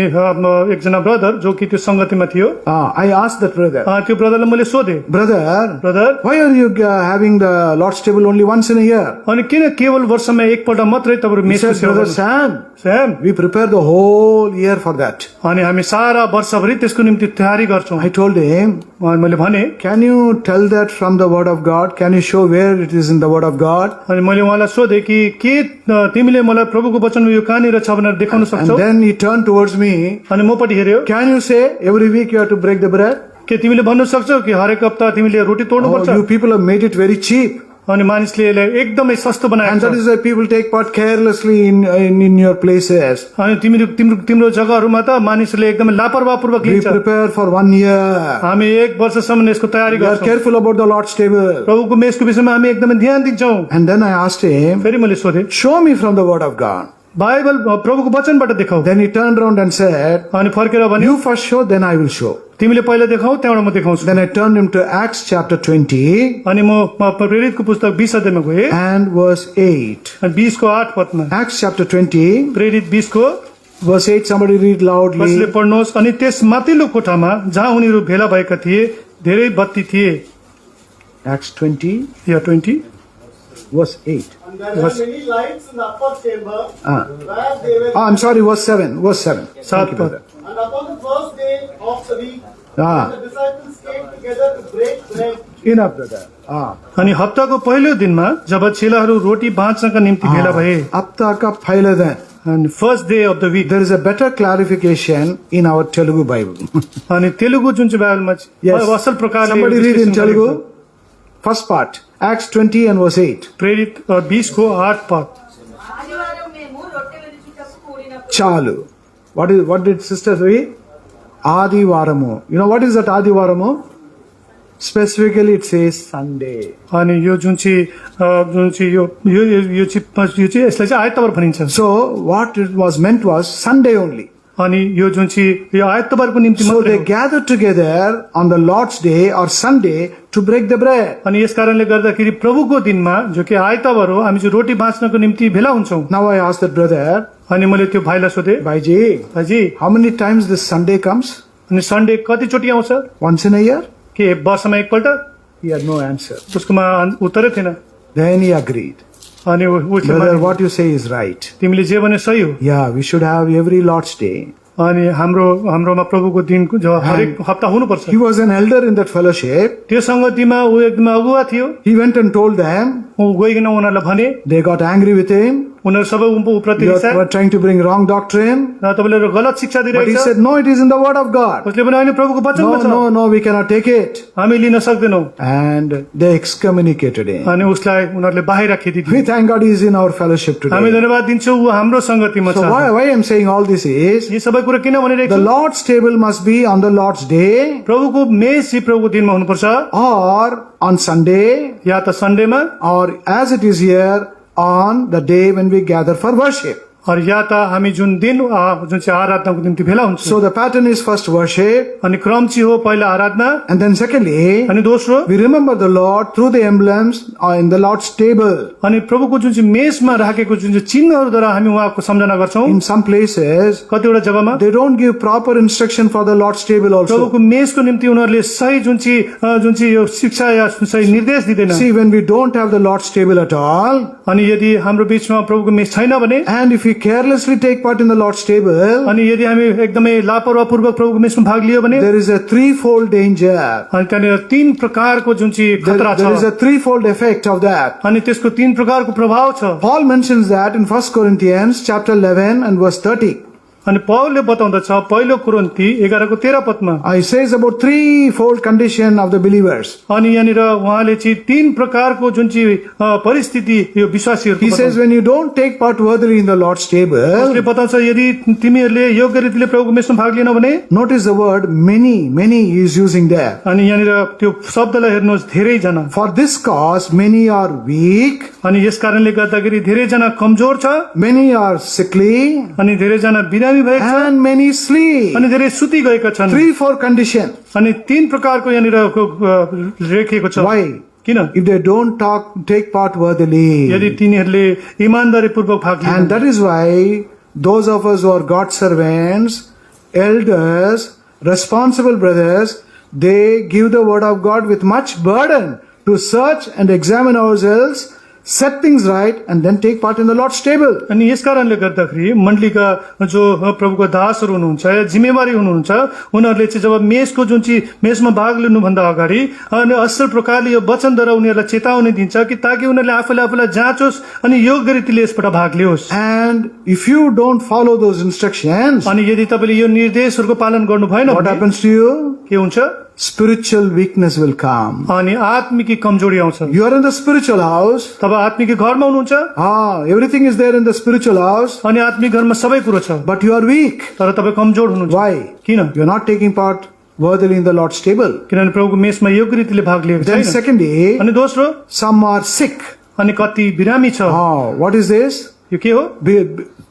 एकजना ब्रदर जो कि त्यो संगतिमा थियो, I asked that brother, त्यो ब्रदरलाई मैले सोधेँ, brother, brother why are you having the Lord's table only once in a year? अनि किन केवल वर्षमा एकपल्ट मात्रै तपाईहरु He मेसको said, सेवा brother गर्नु? Sam, स्याम, we prepare the whole year for that. अनि हामी सारा वर्षभरि त्यसको निम्ति तयारी गर्छौं। I told him, अनि मैले भने, can you tell that from the word of God? Can you show where it is in the word of God? अनि मैले उहाँलाई सोधेँ कि के तिमीले मलाई प्रभुको वचनमा यो कहाँनिर छ भनेर देखाउन And सक्छौ? then he turned towards me, अनि मपट्टि हेर्यो, can you say every week you have to break the bread? के तिमीले भन्न सक्छौ कि हरेक हप्ता तिमीले रोटी तोड्नु Oh, पर्छ? you people have made it very cheap. अनि मानिसले यसलाई एकदमै सस्तो And बनाएको that छ। is why people take part carelessly in your places. अनि तिम्रो जग्गाहरूमा त मानिसहरूले एकदमै लापरवाहपूर्वक We लिन्छ। prepare for 1 year. हामी एक वर्षसम्म यसको तयारी We are गर्छौं। careful about the Lord's table. प्रभुको मेसको विषयमा हामी एकदमै ध्यान दिन्छौं। And then I asked him, फेरि मैले सोधेँ, show me from the word of God. Bible प्रभुको वचनबाट देखाऊ। Then he turned around and said, अनि फर्केर भन्यो, you first show, then I will show. तिमीले पहिला देखाऊ त्यहाँबाट म देखाउँछु। Then I turned him to Acts chapter 20 अनि म प्रेरितको पुस्तक 20 अध्यायमा गएँ and verse 8. अनि 20 को 8 पदमा, Acts chapter 20, प्रेरित 20 को verse 8, somebody read कसले loudly. पढ्नुहोस्। अनि त्यस माथिल्लो कोठामा जहाँ उनीहरू भेला भएका थिए धेरै बत्ती थिए। Acts 20, yeah 20 verse 8. And there were many lights in the upper chamber where they were. I'm sorry, verse 7. Verse 7. Thank सात you, पद। brother. And upon the first day of the week, Ah. the disciples came together to break bread. Enough, brother. अनि हप्ताको पहिलो दिनमा जब चेलाहरू रोटी बाँच्नका निम्ति भेला भए, Apta ka phaila then. अनि first day of the week, There is a better clarification in our Telugu Bible. अनि तेलुगु जुन चाहिँ बाइबलमा Yes. असल प्रकारले Somebody read in विश्लेषण गरेको Telugu. छ। First part. Acts 20 and verse 8. प्रेरित 20 को 8 पद। ఆదివారం మేము రొట్టెలు విరుచుటకు కూడినప్పుడు Chalu. What did sister read? Adi Varamu. You know what is that Adi Varamu? Specifically it says Sunday. अनि यो जुन चाहिँ यो चाहिँ यसलाई चाहिँ आइतबार भनिन्छ। So what it was meant was Sunday only. अनि यो जुन चाहिँ यो आइतबारको निम्ति So मात्रै they हो। gathered together on the Lord's day or Sunday to break the bread. अनि यस कारणले गर्दाखेरि प्रभुको दिनमा जो कि आइतबार हो, हामी चाहिँ रोटी बाँच्नको निम्ति भेला हुन्छौँ। Now I asked that brother, अनि मैले त्यो भाइलाई सोधेँ, Bhaiji, भाइजी how many times this Sunday comes? अनि सन्डे कतिचोटि आउँछ? Once in a year? के वर्षमा एकपल्ट? He had no answer. उसकोमा उत्तरै थिएन। Then he agreed. अनि उसले Brother, भने, what you say is right. तिमीले जे भने सही हो। Yeah, we should have every Lord's day. अनि हाम्रोमा प्रभुको दिनको जो हरेक हप्ता हुनुपर्छ। He was an elder in that fellowship. त्यो संगतिमा ऊ एकदमै अगुवा थियो। He went and told them. ऊ गइकन उनीहरूलाई भने, They got angry with him. उनीहरू सबै उप्रति You रिसाए were trying to bring wrong doctrine. र तपाईँले गलत शिक्षा But he दिइरहेको छ। said, no, it is in the word of God. उसले भने होइन प्रभुको वचनमा छ, No, we cannot take it. हामी लिन सक्दैनौँ। And they excommunicated him. अनि उसलाई उनीहरूले बाहिर खेदिदिए। We thank God he is in our fellowship हामी today. धन्यवाद दिन्छौँ ऊ हाम्रो संगतिमा So छ। why I'm saying all this is, यी सबै कुरा किन भनिरहेको the छु? Lord's table must be on the Lord's day प्रभुको मेज चाहिँ प्रभुको दिनमा हुनुपर्छ, or on Sunday, या त सन्डेमा, or as it is here, on the day when we gather for worship. और या त हामी जुन दिन जुन चाहिँ आराधनाको निम्ति भेला हुन्छ। So the pattern is first worship, अनि क्रम चाहिँ हो पहिला आराधना, and then secondly, अनि दोस्रो we remember the Lord through the emblems in the Lord's table. अनि प्रभुको जुन चाहिँ मेजमा राखेको जुन चाहिँ चिन्हहरूद्वारा हामी उहाँको सम्झना गर्छौँ। In some places, कतिवटा जग्गामा they don't give proper instruction for the Lord's table also. प्रभुको मेजको निम्ति उनीहरूले सही जुन चाहिँ यो शिक्षा या सही निर्देश दिँदैन। See, when we don't have the Lord's table at all, अनि यदि हाम्रो बीचमा प्रभुको मेज छैन भने, and if we carelessly take part in the Lord's table, अनि यदि हामी एकदमै लापरवाहपूर्वक प्रभुको मेजमा भाग लियो भने, there is a threefold danger. अनि त्यहाँनिर 3 प्रकारको जुन चाहिँ खतरा There is छ, a threefold effect of that. अनि त्यसको 3 प्रकारको प्रभाव छ। Paul mentions that in 1 Corinthians chapter 11 and verse 30. अनि पौलले बताउँदछ पहिलो कोरिन्थी 11:13 पदमा He says about threefold condition of the believers. अनि यहाँनिर उहाँले चाहिँ तीन प्रकारको जुन चाहिँ परिस्थिति यो विश्वासीहरूको He says when you don't take part worthily in the Lord's table, उसले बताउँछ यदि तिमीहरूले योग्य रीतिले प्रभुको मेसमा भाग लिएनौ भने notice the word many he is using there. अनि यहाँनिर त्यो शब्दलाई हेर्नुहोस् धेरैजना For this cause many are weak, अनि यस कारणले गर्दाखेरि धेरैजना कमजोर छ many are sickly, अनि धेरैजना बिरामी भएको छ and many sleep. अनि धेरै सुति गएका छन् 3-4 condition. अनि तीन प्रकारको यहाँनिर लेखिएको छ Why? किन If they don't take part worthily. यदि तिनीहरूले इमानदारीपूर्वक भाग लिएनन् And that is why those of us who are God's servants, elders, responsible brothers, they give the word of God with much burden to search and examine ourselves, set things right, and then take part in the Lord's table. अनि यस कारणले गर्दाखेरि मण्डलीका जो प्रभुको दासहरू हुनुहुन्छ या जिम्मेवारी हुनुहुन्छ उनीहरूले चाहिँ जब मेसको जुन चाहिँ मेसमा भाग लिनुभन्दा अगाडि अनि असल प्रकारले यो वचनद्वारा उनीहरूलाई चेतावनी दिन्छ कि ताकि उनीहरूले आफूलाई जाँचोस् अनि योग्य रीतिले यसबाट भाग लियोस् And if you don't follow those instructions, अनि यदि तपाईँले यो निर्देशहरूको पालन गर्नु भएन what भने happens to you? के हुन्छ Spiritual weakness will come. अनि आत्मिकी कमजोरी आउँछ You are in the spiritual house. तब आत्मिकी घरमा हुनुहुन्छ Everything is there in the spiritual house, अनि आत्मिक घरमा सबै कुरो छ but you are weak. तर तपाईँ कमजोर हुनुहुन्छ Why? किन You are not taking part worthily in the Lord's table. किनभने प्रभुको मेसमा योग्य रीतिले भाग लिएको Then छैन secondly, अनि दोस्रो some are sick. अनि कति बिरामी छ What is this? यो के हो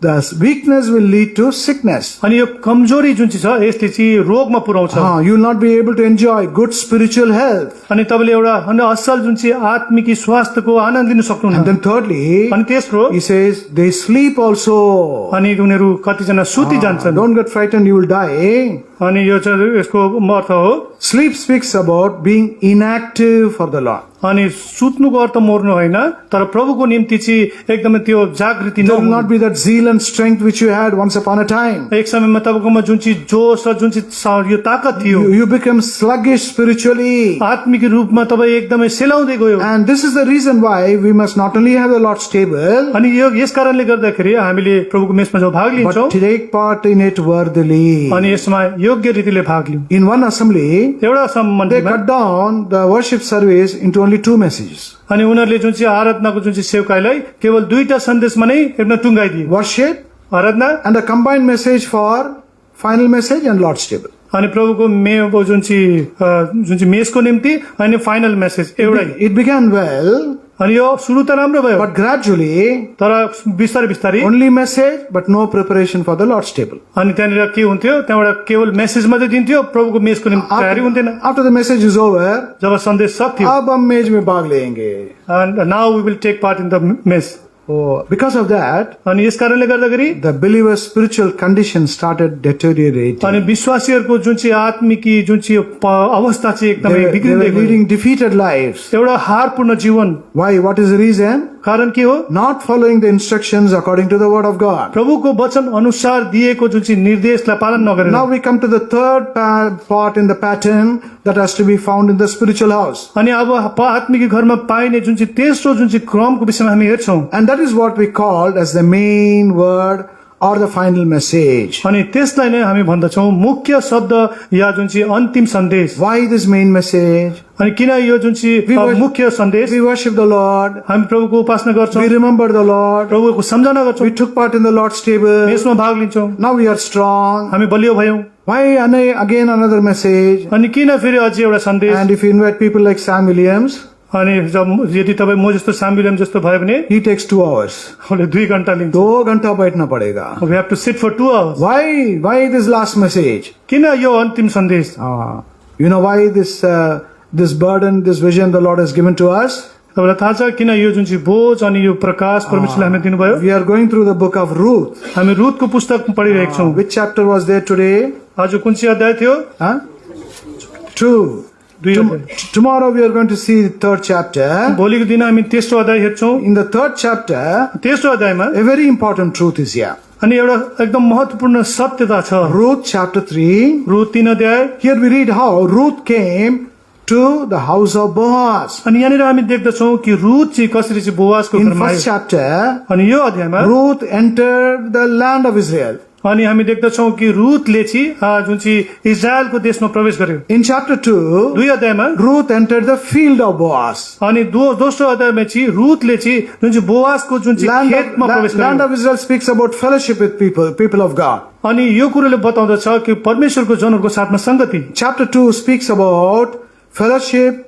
The weakness will lead to sickness. अनि यो कमजोरी जुन चाहिँ छ यसले चाहिँ रोगमा पुर्याउँछ You will not be able to enjoy good spiritual health. अनि तपाईँले एउटा अनि असल जुन चाहिँ आत्मिक स्वास्थ्यको आनन्द लिन And सक्नुहुन्न then thirdly, अनि तेस्रो he says they sleep also. अनि उनीहरू कतिजना सुति जान्छन् Don't get frightened, you will die. अनि यो चाहिँ यसको अर्थ हो Sleep speaks about being inactive for the Lord. अनि सुत्नुको अर्थ मर्नु होइन तर प्रभुको निम्ति चाहिँ एकदमै त्यो जागृति There will नहुनु not be that zeal and strength which you had once upon a time. एक समयमा तपाईँकोमा जुन चाहिँ जोश र जुन चाहिँ यो ताकत थियो You become sluggish spiritually. आत्मिक रूपमा तपाईँ एकदमै सेलाउँदै गयो And this is the reason why we must not only have the Lord's table, अनि यो यस कारणले गर्दाखेरि हामीले प्रभुको मेसमा जो भाग लिन्छौँ but take part in it worthily. अनि यसमा योग्य रीतिले भाग लियौँ In one assembly, एउटा they मण्डलीमा cut down the worship service into only 2 messages. अनि उनीहरूले जुन चाहिँ आराधनाको जुन चाहिँ सेवकाईलाई केवल 2टा सन्देशमा नै एकदम टुङ्गाइदिए Worship Aradhana and a combined message for final message and Lord's table. अनि प्रभुको जुन चाहिँ मेसको निम्ति अनि फाइनल मेसेज एउटै It began well, अनि यो सुरु त राम्रो भयो but gradually तर बिस्तारै बिस्तारै only message but no preparation for the Lord's table. अनि त्यहाँनिर के हुन्थ्यो त्यहाँबाट केवल मेसेज मात्रै दिन्थ्यो प्रभुको मेसको निम्ति तयारी हुन्थेन After the message is over, जब सन्देश सक्थ्यो अब हम मेज में भाग लेंगे. Now we will take part in the mess Because of that, अनि यस कारणले गर्दाखेरि the believer's spiritual condition started deteriorating. अनि विश्वासीहरूको जुन चाहिँ आत्मिकी जुन चाहिँ अवस्था चाहिँ एकदमै They were बिग्रिँदै गयो leading defeated lives. एउटा हारपूर्ण जीवन Why? What is the reason? कारण के हो Not following the instructions according to the word of God. प्रभुको वचन अनुसार दिएको जुन चाहिँ निर्देशलाई पालन नगरेर Now we come to the third part in the pattern that has to be found in the spiritual house. अनि अब आत्मिक घरमा पाइने जुन चाहिँ तेस्रो जुन चाहिँ क्रमको विषयमा हामी हेर्छौँ And that is what we called as the main word or the final message. अनि त्यसलाई नै हामी भन्दछौँ मुख्य शब्द या जुन चाहिँ अन्तिम सन्देश Why this main message? अनि किन यो जुन चाहिँ मुख्य सन्देश We worship the Lord. हामी प्रभुको उपासना गर्छौँ We remember the Lord. प्रभुको सम्झना गर्छौँ We took part in the Lord's table. यसमा भाग लिन्छौँ Now we are strong. हामी बलियो भयौँ Why again another message? अनि किन फेरि अझै एउटा सन्देश And if you invite people like Sam Williams, अनि यदि तपाईँ म जस्तो सामिलियम जस्तो भयो भने he takes 2 hours. उसले 2 घण्टा लिन्छ 2 घंटा बैठना पड़ेगा. we have to sit for 2 hours Why this last message? किन यो अन्तिम सन्देश You know why this burden, this vision the Lord has given to us? तपाईलाई थाहा छ किन यो जुन चाहिँ बोझ अनि यो प्रकाश परमेश्वरले हामीलाई दिनुभयो We are going through the book of Ruth. हामी रुथको पुस्तक पढिरहेका छौँ Which chapter was there today? आज कुन चाहिँ अध्याय थियो 2. Tomorrow we are going to see the 3rd chapter. भोलिको दिन हामी तेस्रो अध्याय हेर्छौँ In the 3rd chapter, तेस्रो अध्यायमा a very important truth is here. अनि एउटा एकदम महत्त्वपूर्ण सत्यता छ Ruth chapter 3. रुथ 3 अध्याय Here we read how Ruth came to the house of Boaz. अनि यहाँनिर हामी देख्दछौँ कि रुथ चाहिँ कसरी चाहिँ बोआजको In घरमा 1st chapter, अनि यो अध्यायमा Ruth entered the land of Israel. अनि हामी देख्दछौँ कि रुथले चाहिँ जुन चाहिँ इजरायलको देशमा प्रवेश गर्यो। In chapter 2, 2 अध्यायमा Ruth entered the field of Boaz. अनि दोस्रो अध्यायमा चाहिँ रुथले चाहिँ जुन चाहिँ बोआजको जुन चाहिँ खेतमा प्रवेश Land गर्यो। of Israel speaks about fellowship with people of God. अनि यो कुरोले बताउँदछ कि परमेश्वरको जनहरूको साथमा संगति। Chapter 2 speaks about fellowship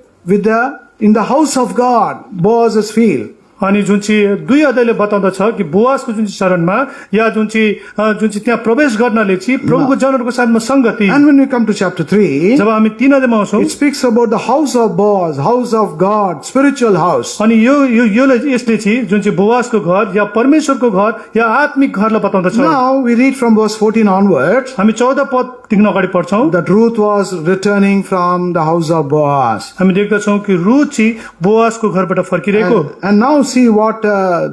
in the house of God, Boaz's field. अनि जुन चाहिँ 2 अध्यायले बताउँदछ कि बोआजको जुन चाहिँ शरणमा या जुन चाहिँ त्यहाँ प्रवेश गर्नले चाहिँ प्रभुको जनहरूको साथमा संगति। And when we come to chapter 3, जब हामी 3 अध्यायमा आउँछौँ, it speaks about the house of Boaz, house of God, spiritual house. अनि यसले चाहिँ जुन चाहिँ बोआजको घर या परमेश्वरको घर या आत्मिक घरलाई बताउँदछ। Now we read from verse 14 onwards हामी 14 पददेखि अगाडि पढ्छौँ that Ruth was returning from the house of Boaz. हामी देख्दछौँ कि रुथ चाहिँ बोआजको घरबाट फर्किरहेको। And now see what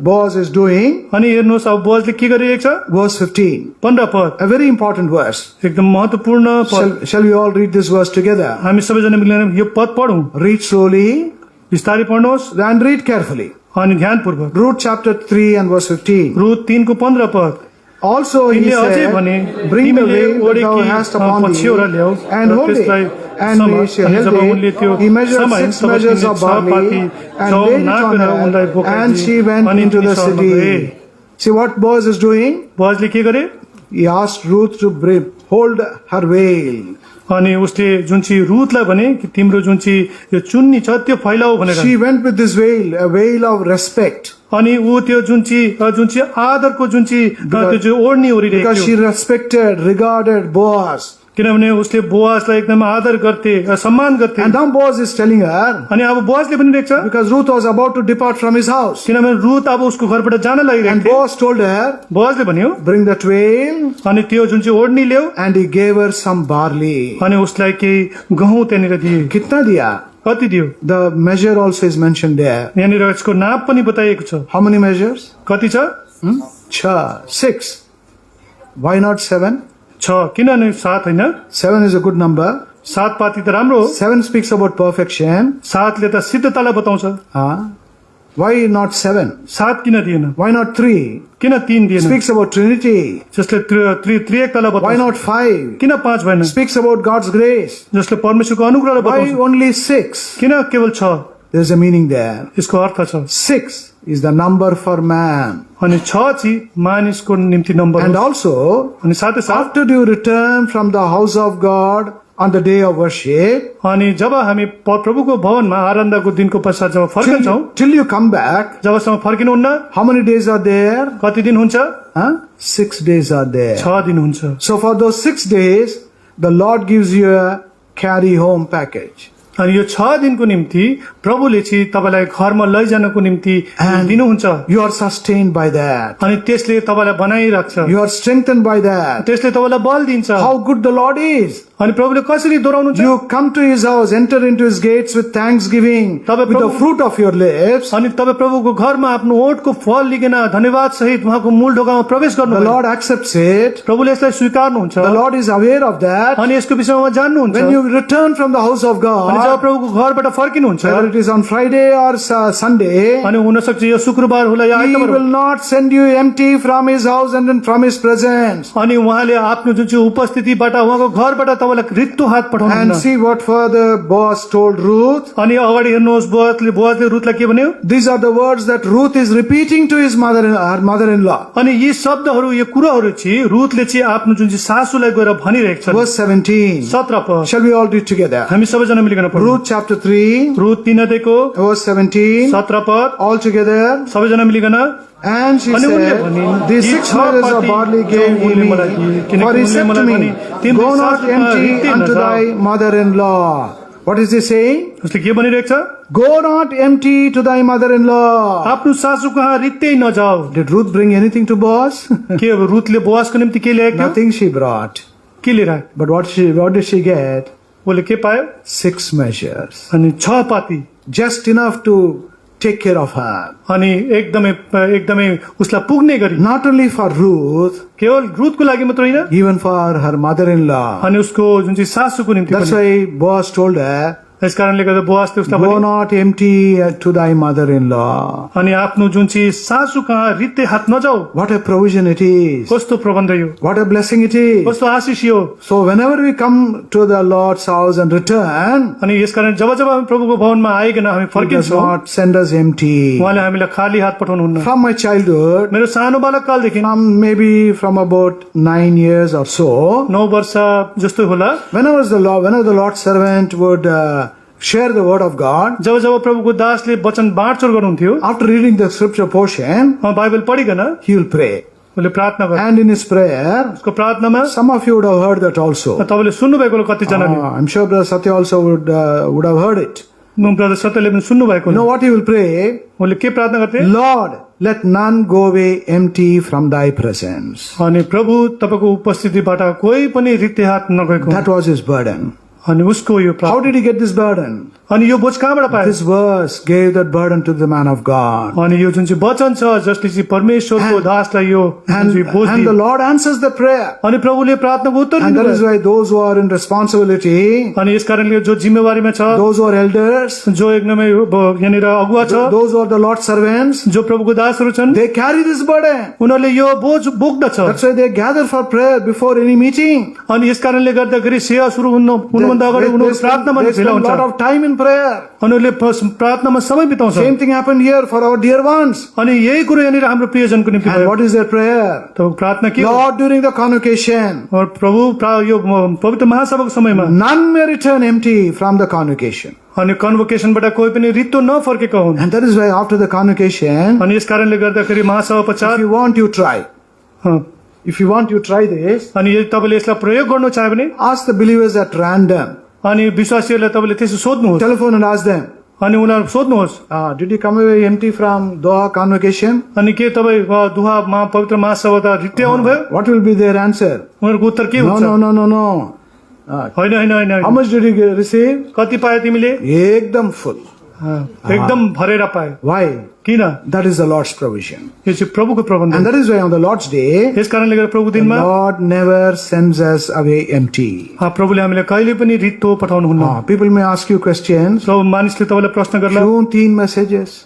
Boaz is doing. अनि हेर्नुहोस् अब बोआजले के गरिरहेको छ। Verse 15, 15 पद a very important verse. एकदम महत्त्वपूर्ण पद। Shall we all read this verse together? हामी सबैजना मिलेर यो पद पढौँ। Read slowly बिस्तारै पढ्नुहोस् and read carefully. अनि ध्यानपूर्वक। Ruth chapter 3 and verse 15. Ruth 3 को 15 पद। Also he तिमीले अझै said, भने bring the तिमीले veil that thou ओडेकी hast upon पछ्यौरा thee ल्याऊ and र hold it. त्यसलाई And समा। he shall अनि held जब उनले it. त्यो He measured समाए, 6 तब measures तिमीले of 6 barley पाती and चाउल laid it on नापेर उनलाई her, बोकाइदिए। and she went अनि into तिनी the सहरमा city. गए। See what Boaz is doing? बोआजले के गरे? He asked Ruth to hold her veil. अनि उसले जुन चाहिँ रुथलाई भने कि तिम्रो जुन चाहिँ यो चुन्नी छ त्यो फैलाऊ भनेर। She went with this veil, a veil of respect. अनि ऊ त्यो जुन चाहिँ आदरको जुन चाहिँ त्यो जो ओढ्नी ओढिरहेको Because she थियो। respected, regarded Boaz. किनभने उसले बोआजलाई एकदम आदर गर्थे सम्मान गर्थे। And now Boaz is telling her, अनि अब बोआजले भनिरहेको छ because Ruth was about to depart from his house. किनभने रुथ अब उसको घरबाट जान And लागिरहेको थियो। Boaz told her, बोआजले भन्यो bring that veil. अनि त्यो जुन चाहिँ ओढ्नी ल्याऊ And he gave her some barley. अनि उसलाई केही गहुँ त्यहाँनिर दिए। Kitna diya? कति दियो? The measure also is mentioned there. यहाँनिर यसको नाप पनि बताइएको छ। How many measures? कति छ? 6. Why not 7? 6 किन 7 होइन? 7 is a good number. 7 पाती त राम्रो हो। 7 speaks about perfection. 7 ले त सिद्धतालाई बताउँछ। Why not 7? 7 किन दिएन? Why not 3? किन 3 दिएन? Speaks about Trinity. जसले त्रिएकतालाई Why बताउँछ। not 5? किन 5 भएन? Speaks about God's grace. जसले परमेश्वरको अनुग्रहलाई Why बताउँछ। only 6? किन केवल 6? There's a meaning there. यसको अर्थ छ 6 is the number for man. अनि 6 चाहिँ मानिसको निम्ति नम्बर And हो। also, अनि साथै साथ after you return from the house of God on the day of worship, अनि जब हामी प्रभुको भवनमा आनन्दको दिनको पश्चात जब फर्कन्छौँ, till you come back, जबसम्म फर्किनुहुन्न, how many days are there? कति दिन हुन्छ? 6 days are there. 6 दिन हुन्छ। So for those 6 days, the Lord gives you a carry home package. अनि यो 6 दिनको निम्ति प्रभुले चाहिँ तपाईलाई घरमा लैजानको निम्ति And दिनुहुन्छ। you are sustained by that. अनि त्यसले तपाईलाई बनाइराख्छ। You are strengthened by that. त्यसले तपाईलाई बल दिन्छ। How good the Lord is. अनि प्रभुले कसरी दोहोऱ्याउनुहुन्छ? You come to his house, enter into his gates with thanksgiving, with the fruit of your lips. अनि तपाईँ प्रभुको घरमा आफ्नो ओठको फल लिकन धन्यवाद सहित उहाँको मूल ढोकामा प्रवेश The गर्नु। Lord accepts it. प्रभुले यसलाई स्वीकार्नुहुन्छ। The Lord is aware of that. अनि यसको विषयमा जान्नुहुन्छ। When you return from the house of अनि God, जब प्रभुको घरबाट फर्किनुहुन्छ, whether it is on Friday or Sunday, अनि हुन सक्छ यो शुक्रबार होला या he आइतबार will होला। not send you empty from his house and then from his presence. अनि उहाँले आफ्नो जुन चाहिँ उपस्थितिबाट उहाँको घरबाट तपाईलाई रित्तो हात And पठाउनुहुन्छ। see what further Boaz told Ruth. अनि अगाडि हेर्नुहोस् बोआजले रुथलाई के भन्यो? These are the words that Ruth is repeating to her mother-in-law. अनि यी शब्दहरू यो कुराहरू चाहिँ रुथले चाहिँ आफ्नो जुन चाहिँ सासूलाई गएर भनिरहेको छ। Verse 17. 17 पद Shall we all read together? हामी सबैजना मिलिकन पढौँ। Ruth chapter 3, रुथ 3 अध्यायको verse 17. 17 पद All together. सबैजना मिलिकन। And she अनि उनले said, भने, these "यी 6 छ measures of पाती barley जो gave he उनले me. मलाई दिए, किनकि For he उनले said to मलाई me, भने, तिम्रो go not सासूमा empty रित्तै unto नजाऊ। thy mother-in-law. What is he saying? उसले के भनिरहेको छ? Go not empty to thy mother-in-law. आफ्नो सासू कहाँ रित्तै नजाऊ। Did Ruth bring anything to Boaz? के रुथले बोआजको निम्ति के ल्याएको थियो? Nothing she brought. के लिएर आयो? But what did she get? उसले के पायो? 6 measures. अनि 6 पाती, Just enough to take care of her. अनि एकदमै उसलाई पुग्ने गरी, Not only for Ruth, केवल रुथको लागि मात्र होइन, even for her mother-in-law. अनि उसको जुन चाहिँ सासूको निम्ति That's पनि। why Boaz told her, यसकारणले गर्दा बोआजले उसलाई Go भने not empty to thy mother-in-law. अनि आफ्नो जुन चाहिँ सासू कहाँ रित्ते हात नजाऊ। What a provision it is. कस्तो प्रबन्ध यो, What a blessing it is. कस्तो आशिष यो। So whenever we come to the Lord's house and return, अनि यसकारण जब जब हामी प्रभुको भवनमा आइकन हामी He does फर्किन्छौँ, not send us empty. उहाँले हामीलाई खाली हात पठाउनुहुन्न। From my childhood, मेरो सानो बालककालदेखि maybe from about 9 years or so, 9 वर्ष जस्तो होला, whenever the Lord's servant would share the word of God, जब जब प्रभुको दासले वचन बाँडचुँड गर्नुहुन्थ्यो, after reading the scripture portion, Bible पढिकन he will pray. उसले प्रार्थना गर्छ। And in his prayer, उसको प्रार्थनामा some of you would have heard that also. तपाईँले सुन्नुभएको होला कतिजनाले, I'm sure Brother Satya also would have heard it. Brother सत्यले पनि सुन्नुभएको You know होला। what he will pray? उनले के प्रार्थना गर्थे? Lord, let none go away empty from thy presence. अनि प्रभु तपाईँको उपस्थितिबाट कोही पनि रित्ते हात नगएको। That was his burden. अनि उसको यो How प्रार्थना, did he get this burden? अनि यो बोझ कहाँबाट पाए? This verse gave that burden to the man of God. अनि यो जुन चाहिँ वचन छ जसले चाहिँ परमेश्वरको दासलाई यो जुन चाहिँ बोझ And the दियो, Lord answers the prayer. अनि प्रभुले प्रार्थनाको उत्तर And that is दिनुभयो। why those who are in responsibility, अनि यस कारणले जो जिम्मेवारीमा छ, those who are elders, जो एकदमै यहाँनिर अगुवा छ, those who are the Lord's servants, जो प्रभुको दासहरू छन्, they carry this burden. उनीहरूले यो बोझ बोक्दछ। That's why they gather for prayer before any meeting. अनि यस कारणले गर्दाखेरि सेवा सुरु हुनुभन्दा अगाडि उनीहरू प्रार्थनामा They भेला spend a हुन्छ। lot of time in prayer. उनीहरूले प्रार्थनामा समय बिताउँछ। Same thing happened here for our dear ones. अनि यही कुरो यहाँनिर हाम्रो प्रियजनको निम्ति And भयो। what is their prayer? त प्रार्थना के हो? Lord, during the convocation, और प्रभु यो पवित्र महासभाको समयमा none may return empty from the convocation. अनि कन्भोकेसनबाट कोही पनि रित्तो नफर्केका हुन्। And that is why after the convocation, अनि यस कारणले गर्दाखेरि महासभा if पश्चात you want, you try. अँ, If you want, you try this. अनि यदि तपाईँले यसलाई प्रयोग गर्नु चाह्यो भने Ask the believers at random. अनि विश्वासीहरूलाई तपाईँले त्यसो सोध्नुहोस्। Telephone and ask them, अनि उनीहरू सोध्नुहोस्, did you come away empty from Doha convocation? अनि के तपाईँ दुहामा पवित्र महासभा त रित्ते आउनुभयो? What will be their answer? उनीहरूको उत्तर के No, हुन्छ? no, no, no, no. होइन होइन होइन How much did you receive? कति पाए तिमीले? Ekdam full. एकदम भरेर पाए। Why? किन? That is the Lord's provision. यो चाहिँ प्रभुको प्रबन्ध And हो। that is why on the Lord's day, यस कारणले गर्दा प्रभु the दिनमा Lord never sends us away empty. प्रभुले हामीलाई कहिले पनि रित्तो पठाउनुहुन्न। People may ask you questions. प्रभु मानिसले तपाईँलाई प्रश्न गर्ला, Shown 3 messages.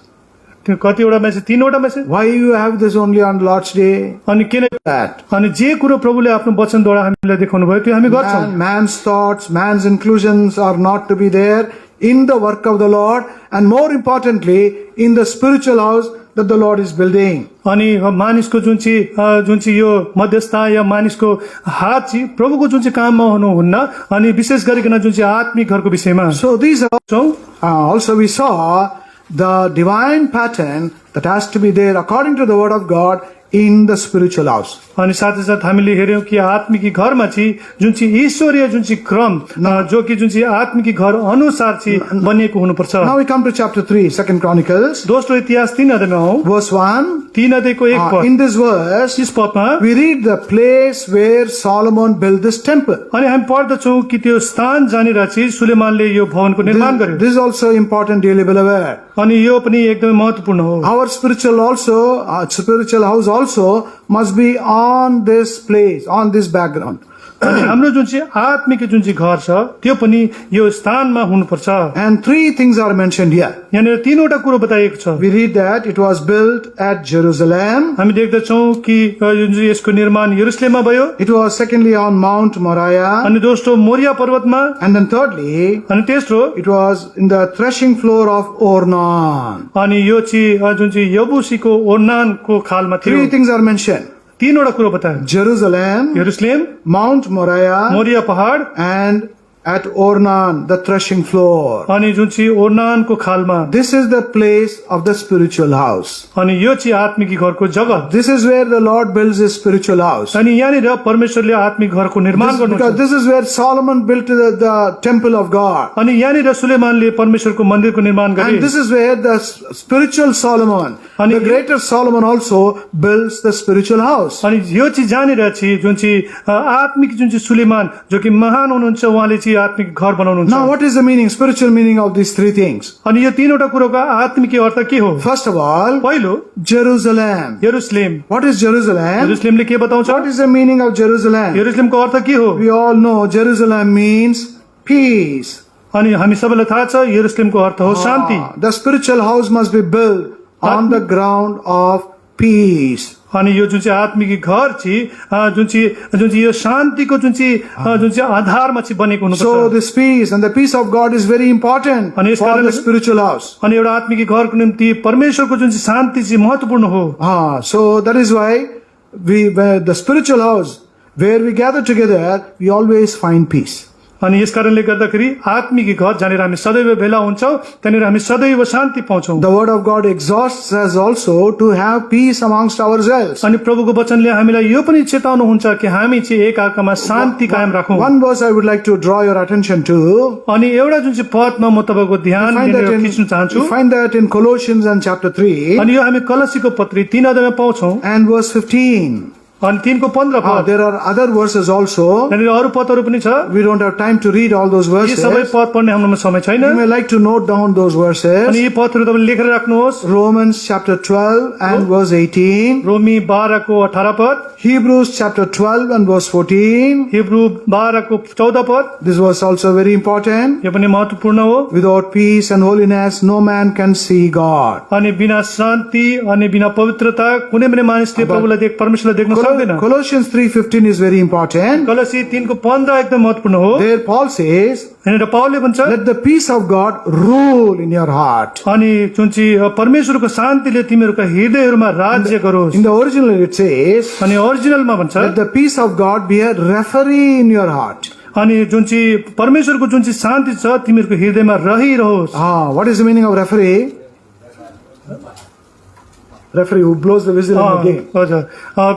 त्यो कतिवटा मेसेज? 3वटा message. Why you have this only on Lord's day? अनि किन? That. अनि जे कुरो प्रभुले आफ्नो वचनद्वारा हामीलाई देखाउनु भयो त्यो हामी गर्छौँ। Man's thoughts, man's inclusions are not to be there in the work of the Lord, and more importantly, in the spiritual house that the Lord is building. अनि मानिसको जुन चाहिँ यो मध्यस्थता या मानिसको हात चाहिँ प्रभुको जुन चाहिँ काममा हुनुहुन्न, अनि विशेष गरिकन जुन चाहिँ आत्मिक घरको विषयमा। So these are छौँ। also we saw the divine pattern that has to be there according to the word of God in the spiritual house. अनि साथै साथ हामीले हेर्यौं कि आत्मिकी घरमा चाहिँ जुन चाहिँ ईश्वरीय जुन चाहिँ क्रम जो कि जुन चाहिँ आत्मिकी घर अनुसार चाहिँ बनिएको हुनुपर्छ। Now we come to chapter 3, 2 Chronicles, दोस्रो इतिहास 3 अध्यायमा हौ। verse 1. 3 अध्यायको 1 पद। In this verse, इस पदमा we read the place where Solomon built this temple. अनि हामी पढ्दछौँ कि त्यो स्थान जहाँनिर चाहिँ सुलेमानले यो भवनको निर्माण गर्यो। This is also important, dearly beloved. अनि यो पनि एकदमै महत्त्वपूर्ण हो। Our spiritual house also must be on this place, on this background. अनि हाम्रो जुन चाहिँ आत्मिक जुन चाहिँ घर छ त्यो पनि यो स्थानमा हुनुपर्छ। And 3 things are mentioned here. यहाँनिर 3वटा कुरो बताइएको छ। We read that it was built at Jerusalem. हामी देख्दछौँ कि जुन चाहिँ यसको निर्माण यरुशलेममा भयो, It was secondly on Mount Moriah. अनि दोस्रो मोरिया पर्वतमा, And then thirdly, अनि तेस्रो it was in the threshing floor of Ornan. अनि यो चाहिँ जुन चाहिँ यबुसीको ओर्नानको खालमा 3 थियो। things are mentioned. 3वटा कुरो बतायो। Jerusalem, यरुशलेम, Mount Moriah, मोरिया पहाड and at Ornan, the threshing floor. अनि जुन चाहिँ ओर्नानको खालमा। This is the place of the spiritual house. अनि यो चाहिँ आत्मिकी घरको जग्गा। This is where the Lord builds his spiritual house. अनि यहाँनिर परमेश्वरले आत्मिक घरको निर्माण गर्नुहुन्छ। Because this is where Solomon built the temple of God. अनि यहाँनिर सुलेमानले परमेश्वरको मन्दिरको निर्माण गरे। And this is where the spiritual Solomon, the greater Solomon also builds the spiritual house. अनि यो चाहिँ जहाँनिर चाहिँ जुन चाहिँ आत्मिक जुन चाहिँ सुलेमान जो कि महान हुनुहुन्छ उहाँले चाहिँ आत्मिक घर बनाउनुहुन्छ। Now what is the meaning, spiritual meaning of these 3 things? अनि यो 3वटा कुरोको आत्मिक अर्थ के हो? First of all, पहिलो Jerusalem. Jerusalem. What is Jerusalem? यरुशलेमले के बताउँछ? What is the meaning of Jerusalem? यरुशलेमको अर्थ के हो? We all know Jerusalem means peace, अनि हामी सबैलाई थाहा छ यरुशलेमको अर्थ हो शान्ति। The spiritual house must be built on the ground of peace. अनि यो जुन चाहिँ आत्मिक घर चाहिँ जुन चाहिँ यो शान्तिको जुन चाहिँ आधारमा चाहिँ बनेको So हुनुपर्छ। this peace and the peace of God is very important And yes, for कारण- the spiritual house. अनि एउटा आत्मिक घरको निम्ति परमेश्वरको जुन चाहिँ शान्ति चाहिँ महत्त्वपूर्ण हो। So that is why where the spiritual house, where we gather together, we always find peace. अनि यस कारणले गर्दाखेरि आत्मिक घर जहाँनिर हामी सदैव भेला हुन्छौँ त्यहाँनिर हामी सदैव शान्ति पाउँछौँ। The word of God exhorts us also to have peace amongst ourselves. अनि प्रभुको वचनले हामीलाई यो पनि चेताउनुहुन्छ कि हामी चाहिँ एकअर्कामा शान्ति कायम राखौँ। One verse I would like to draw your attention to. अनि एउटा जुन चाहिँ पदमा म तपाईँको ध्यान खिच्न चाहन्छु You find that in Colossians and chapter 3 अनि यो हामी कलसीको पत्री 3 अध्यायमा पाउँछौँ and verse 15. अनि 3 को 15 पद। There are other verses also. त्यहाँनिर अरू पदहरू पनि छ। We don't have time to read all those यी verses. सबै पद पढ्ने हाम्रोमा समय छैन। You may like to note down those अनि verses. यी पदहरू तपाईँले लेखेर राख्नुहोस्। Romans chapter 12 and verse 18. रोमी 12 को 18 पद, Hebrews chapter 12 and verse 14. Hebrew 12 को 14 पद। This was also very important. यो पनि महत्त्वपूर्ण हो। Without peace and holiness, no man can see God. अनि बिना शान्ति अनि बिना पवित्रता कुनै पनि मानिसले प्रभुलाई परमेश्वरलाई देख्न सक्दैन। Colossians 3:15 is very important. कलसी 3 को 15 एकदम महत्त्वपूर्ण हो। There Paul says, यहाँनिर पावलले भन्छ let the peace of God rule in your heart. अनि जुन चाहिँ परमेश्वरको शान्तिले तिमीहरूका हृदयहरूमा राज्य गरोस्। In the original it says, अनि ओरिजिनलमा भन्छ let the peace of God be a referee in your heart. अनि जुन चाहिँ परमेश्वरको जुन चाहिँ शान्ति छ तिमीहरूको हृदयमा रहिरहोस्। What is the meaning of referee? Referee who blows the whistle in the game. हजुर,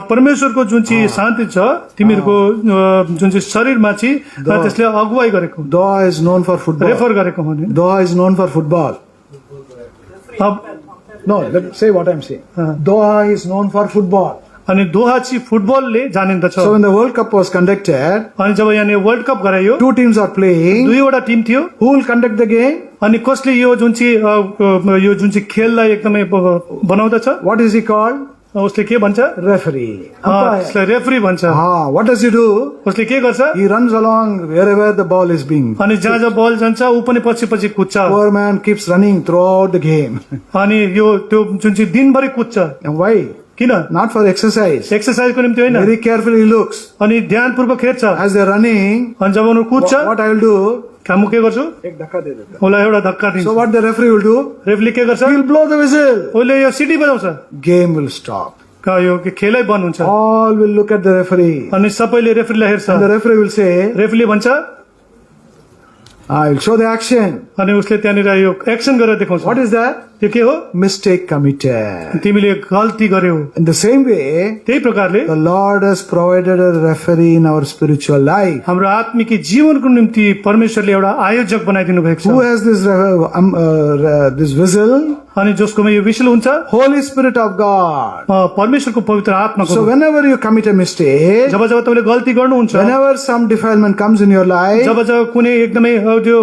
परमेश्वरको जुन चाहिँ शान्ति छ तिमीहरूको जुन चाहिँ शरीरमा चाहिँ त्यसले अगुवाई गरेको Doha is known for football. Refer गरेको हो नि। Doha is known for football. No, let's say what I'm saying. Doha is known for football. अनि दोहा चाहिँ फुटबलले जानिन्दछ। So when the World Cup was conducted, अनि जब यहाँ वर्ल्ड कप गरायो two teams are playing. दुईवटा टिम थियो। Who will conduct the game? अनि कसले यो जुन चाहिँ खेललाई एकदमै बनाउँदछ What is he called? उसले के भन्छ? Referee. उसलाई रेफरी भन्छ। What does he do? उसले के गर्छ? He runs along wherever the ball is being. अनि जहाँ जहाँ बल जान्छ ऊ पनि पछि पछि कुद्छ। Poor man keeps running throughout the game. अनि यो त्यो जुन चाहिँ दिनभरि कुद्छ। And why? किन? Not for exercise. एक्सरसाइजको निम्ति होइन। Very carefully he looks. अनि ध्यानपूर्वक हेर्छ। As they're running, अनि जब उनीहरू कुद्छ what I will do? म के गर्छु? एक धक्का दे देता. उसलाई एउटा धक्का दिन्छु। So what the referee will do? रेफरीले के गर्छ? He will blow the whistle. उसले यो सिटी बजाउँछ। Game will stop. यो खेलै बन्द हुन्छ। All will look at the referee. अनि सबैले रेफरीलाई हेर्छ। And the referee will say, रेफरीले भन्छ I will show the action. अनि उसले त्यहाँनिर यो एक्सन गरेर देखाउँछ। What is that? त्यो के हो? Mistake committed. तिमीले गल्ती गर्यौ। In the same way, त्यही प्रकारले the Lord has provided a referee in our spiritual life. हाम्रो आत्मिक जीवनको निम्ति परमेश्वरले एउटा आयोजक बनाइदिनु भएको छ। Who has this whistle? अनि जसकोमा यो विषय हुन्छ Holy Spirit of God. परमेश्वरको पवित्र आत्माको। So whenever you commit a mistake, जब जब तपाईँले गल्ती गर्नुहुन्छ, whenever some defilement comes in your life, जब जब कुनै एकदमै त्यो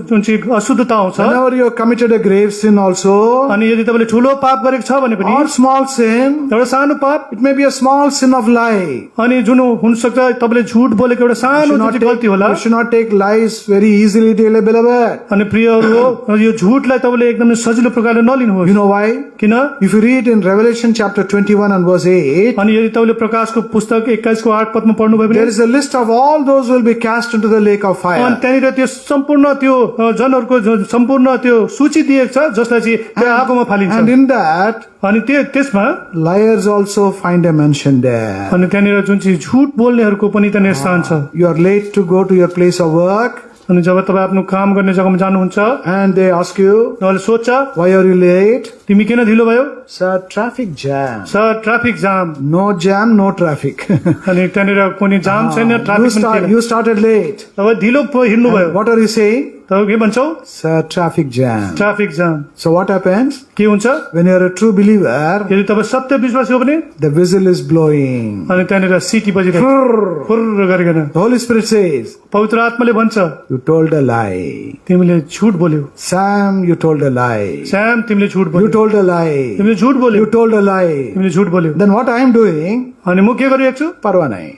जुन चाहिँ अशुद्धता आउँछ, whenever you have committed a grave sin also, अनि यदि तपाईँले ठुलो पाप गरेको छ भने पनि or small sin, एउटा सानो पाप, it may be a small sin of lie. अनि जुन हुन सक्छ तपाईँले झुट बोलेको एउटा सानो जुन चाहिँ गल्ती होला। You should not take lies very easily, dearly beloved. अनि प्रियहरू हो यो झुटलाई तपाईँले एकदमै सजिलो प्रकारले नलिनुहोस्। You know why? किन? If you read in Revelation chapter 21 and verse 8, अनि यदि तपाईँले प्रकाशको पुस्तक 21 को 8 पदमा पढ्नुभयो भने there is a list of all those who will be cast into the lake of अनि fire. त्यहाँनिर त्यो सम्पूर्ण त्यो जनहरूको सम्पूर्ण त्यो सूची दिएको छ जसलाई चाहिँ त्यो आगोमा फालिन्छ। And in that, अनि त्यसमा liars also find a mention there. अनि त्यहाँनिर जुन चाहिँ झुट बोल्नेहरूको पनि त्यहाँनिर स्थान छ। You are late to go to your place of work, अनि जब तपाईँ आफ्नो काम गर्ने जग्गामा जानुहुन्छ and they ask you, उहाँले सोध्छ why are you late? तिमी किन ढिलो भयो? Sir, traffic jam. Sir traffic jam. No jam, no traffic. अनि त्यहाँनिर कुनै जाम छैन, ट्राफिक पनि छैन। You started late. तपाईँ ढिलो हिँड्नु भयो। What are you saying? तपाईँ के भन्छौ? Sir, traffic jam. Traffic jam. So what happens? के हुन्छ? When you are a true believer, यदि तपाईँ सत्य विश्वासी हो भने the whistle is blowing. अनि त्यहाँनिर सिटी बजिरहेको फुर्र गरिकन The Holy Spirit says, पवित्र आत्माले भन्छ you told a lie. तिमीले झुट बोल्यौ। Sam, you told a lie. Shyam तिमीले झुट You बोल्यौ। told a lie. तिमीले झुट बोल्यौ। You told a lie. तिमीले झुट बोल्यौ। Then what I am doing, अनि म के गरिरहेको छु? parva nahi.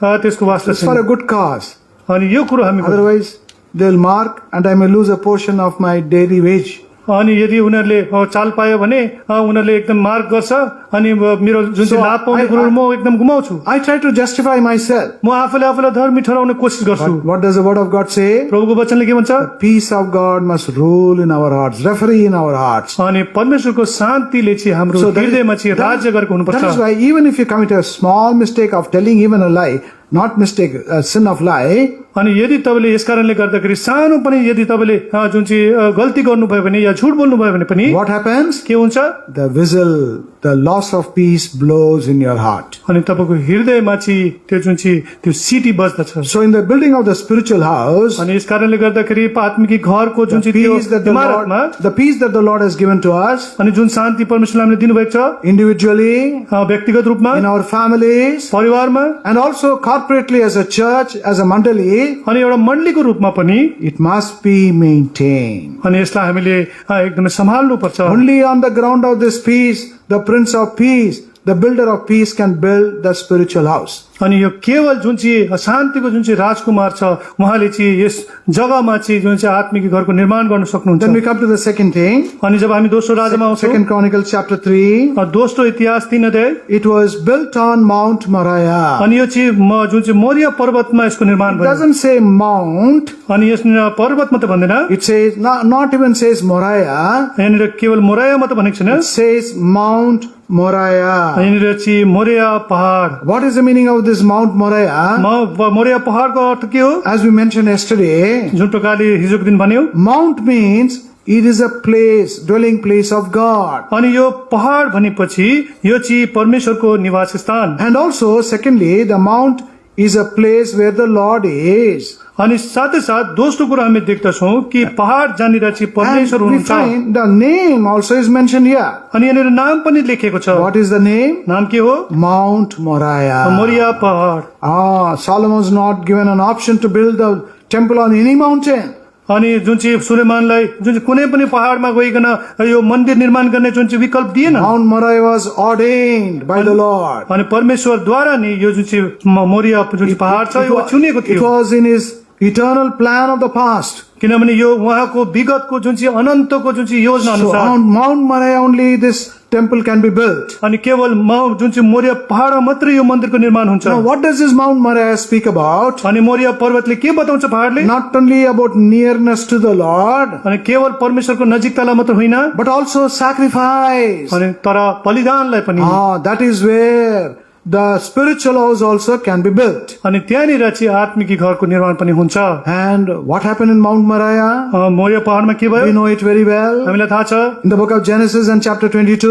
त्यसको वास्ता It's for छैन। a good cause. अनि यो कुरो हामी Otherwise, they'll mark, and I may lose a portion of my daily wage. अनि यदि उनीहरूले चाल पायो भने उनीहरूले एकदम मार्क गर्छ अनि मेरो जुन चाहिँ लाभ पाउने कुरो म एकदम गुमाउँछु। I try to justify myself. म आफूलाई धर्मी ठहराउने कोसिस गर्छु। What does the word of God say? प्रभुको वचनले के भन्छ? The peace of God must rule in our hearts, referee in our hearts. अनि परमेश्वरको शान्तिले चाहिँ हाम्रो हृदयमा चाहिँ राज्य गरेको हुनुपर्छ। That is why even if you commit a small mistake of telling even a lie, not mistake, a sin of lie, अनि यदि तपाईले यस कारणले गर्दाखेरि सानो पनि यदि तपाईले जुन चाहिँ गल्ती गर्नुभयो भने या झुट बोल्नुभयो भने पनि what happens? के हुन्छ? The whistle, the loss of peace blows in your heart. अनि तपाईको हृदयमा चाहिँ त्यो जुन चाहिँ त्यो city बज्दछ। So in the building of the spiritual house, अनि यस कारणले गर्दाखेरि आत्मिक घरको जुन चाहिँ त्यो इमारतमा the peace that the Lord has given to us, अनि जुन शान्ति परमेश्वरले हामीले दिनुभएको छ individually, व्यक्तिगत रूपमा in our families, परिवारमा and also corporately as a church, as a mandali, अनि एउटा मण्डलीको रूपमा पनि it must be maintained. अनि यसलाई हामीले एकदमै सम्हाल्नु पर्छ। Only on the ground of this peace, the Prince of Peace, the builder of peace can build the spiritual house. अनि यो केवल जुन चाहिँ शान्तिको जुन चाहिँ राजकुमार छ उहाँले चाहिँ यस जग्गामा चाहिँ जुन चाहिँ आत्मिक घरको निर्माण गर्न सक्नुहुन्छ। Then we come to the second thing. अनि जब हामी दोस्रो राजामा आउँछौँ, Second Chronicles chapter 3. दोस्रो इतिहास 3 अध्याय, It was built on Mount Moriah. अनि यो चाहिँ जुन चाहिँ मोरिया पर्वतमा यसको निर्माण It भयो। doesn't say mount. अनि यस पर्वतमा त भन्दैन, It says, not even says Moriah. यहाँनिर केवल मोरियामा त भनेको छैन, It says Mount Moriah. यहाँनिर चाहिँ मोरिया पहाड। What is the meaning of this Mount Moriah? Moriya पहाडको अर्थ के हो? As we mentioned yesterday, जुन प्रकारले हिजोको दिन भन्यो, Mount means it is a place, dwelling place of God. अनि यो पहाड भनेपछि यो चाहिँ परमेश्वरको निवास स्थान। And also, secondly, the mount is a place where the Lord is. अनि साथै साथ दोस्रो कुरा हामी देख्दछौँ कि पहाड जहाँनिर चाहिँ परमेश्वर And we हुनुहुन्छ। find the name also is mentioned here. अनि यहाँनिर नाम पनि लेखेको छ। What is the name? नाम के हो? Mount Moriah. मोरिया पहाड। Solomon was not given an option to build the temple on any mountain. अनि जुन चाहिँ सुलेमानलाई जुन चाहिँ कुनै पनि पहाडमा गइकन यो मन्दिर निर्माण गर्ने जुन चाहिँ विकल्प दिएन। Mount Moriah was ordained by the Lord. अनि परमेश्वरद्वारा नि यो जुन चाहिँ मोरिया जुन चाहिँ पहाड छ यो चुनेको It थियो। was in his eternal plan of the past. किनभने यो उहाँको विगतको जुन चाहिँ अनन्तको जुन चाहिँ योजना So अनुसार on Mount Moriah only this temple can be built. अनि केवल जुन चाहिँ मोरिया पहाडमा मात्रै यो मन्दिरको निर्माण हुन्छ। Now what does this Mount Moriah speak about? अनि मोरिया पर्वतले के बताउँछ पहाडले? Not only about nearness to the Lord, अनि केवल परमेश्वरको नजिकतालाई मात्र होइन, but also sacrifice. अनि तर बलिदानलाई पनि। That is where the spiritual house also can be built. अनि त्यहाँनिर चाहिँ आत्मिक घरको निर्माण पनि हुन्छ। And what happened in Mount Moriah? Moriya पहाडमा के We भयो? know it very well. हामीलाई थाहा छ। In the book of Genesis and chapter 22,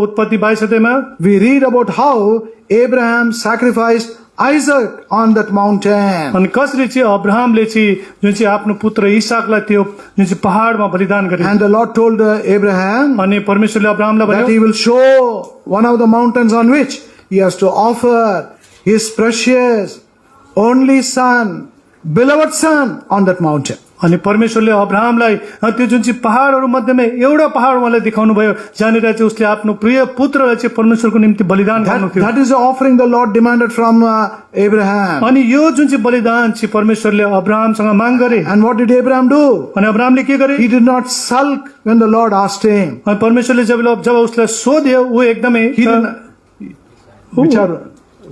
उत्पत्ति 22 अध्यायमा we read about how Abraham sacrificed Isaac on that mountain. अनि कसरी चाहिँ अब्राहमले चाहिँ जुन चाहिँ आफ्नो पुत्र इसाकलाई त्यो जुन चाहिँ पहाडमा बलिदान गरे। And the Lord told Abraham अनि परमेश्वरले अब्राहमलाई that भन्यो he will show one of the mountains on which he has to offer his precious only son, beloved son on that mountain. अनि परमेश्वरले अब्राहमलाई त्यो जुन चाहिँ पहाडहरू मध्येमा एउटा पहाड उहाँलाई देखाउनु भयो जहाँनिर चाहिँ उसले आफ्नो प्रिय पुत्रलाई चाहिँ परमेश्वरको निम्ति बलिदान गर्नु थियो। That is the offering the Lord demanded from Abraham. अनि यो जुन चाहिँ बलिदान चाहिँ परमेश्वरले अब्राहमसँग माग गरे। And what did Abraham do? अनि अब्राहमले के गरे? He did not sulk when the Lord asked him. अनि परमेश्वरले जब उसलाई सोध्यो ऊ एकदमै Which are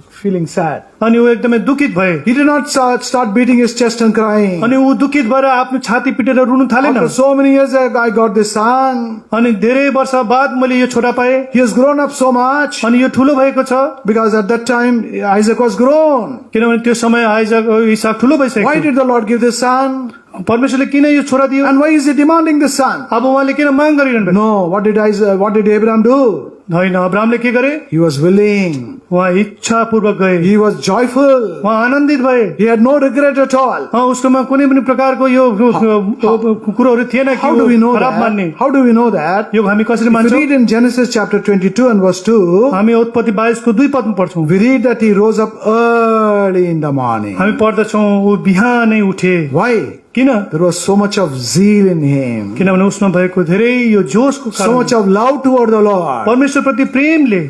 feeling sad. अनि ऊ एकदमै दुखित भए। He did not start beating his chest and crying. अनि ऊ दुखित भएर आफ्नो छाती पिटेर रुन थालेन। After so many years I got this son. अनि धेरै वर्ष बाद मैले यो छोरा पाएँ। He has grown up so much. अनि यो ठुलो भएको छ। Because at that time Isaac was grown. किनभने त्यो समय इसाक ठुलो भइसकेको। Why did the Lord give this son? परमेश्वरले किन यो छोरा दियो? And why is he demanding this son? अब उहाँले किन माग गरिरहनु भएको? No, what did Abraham do? होइन, अब्राहमले के गरे? He was willing. उहाँ इच्छापूर्वक गए। He was joyful. उहाँ आनन्दित भए। He had no regret at all. उसकोमा कुनै पनि प्रकारको यो कुरोहरू थिएन कि How do we know खराब मान्ने। that? How do we know that? यो हामी कसरी If we मान्छौँ? read in Genesis chapter 22 and verse 2, हामी उत्पत्ति 22 को 2 पदमा पढ्छौँ। we read that he rose up early in the morning. हामी पढ्दछौँ ऊ बिहानै उठे। Why? किन? There was so much of zeal in him. किनभने उसमा भएको धेरै यो जोशको So much कारण of love toward the Lord. परमेश्वर प्रति प्रेमले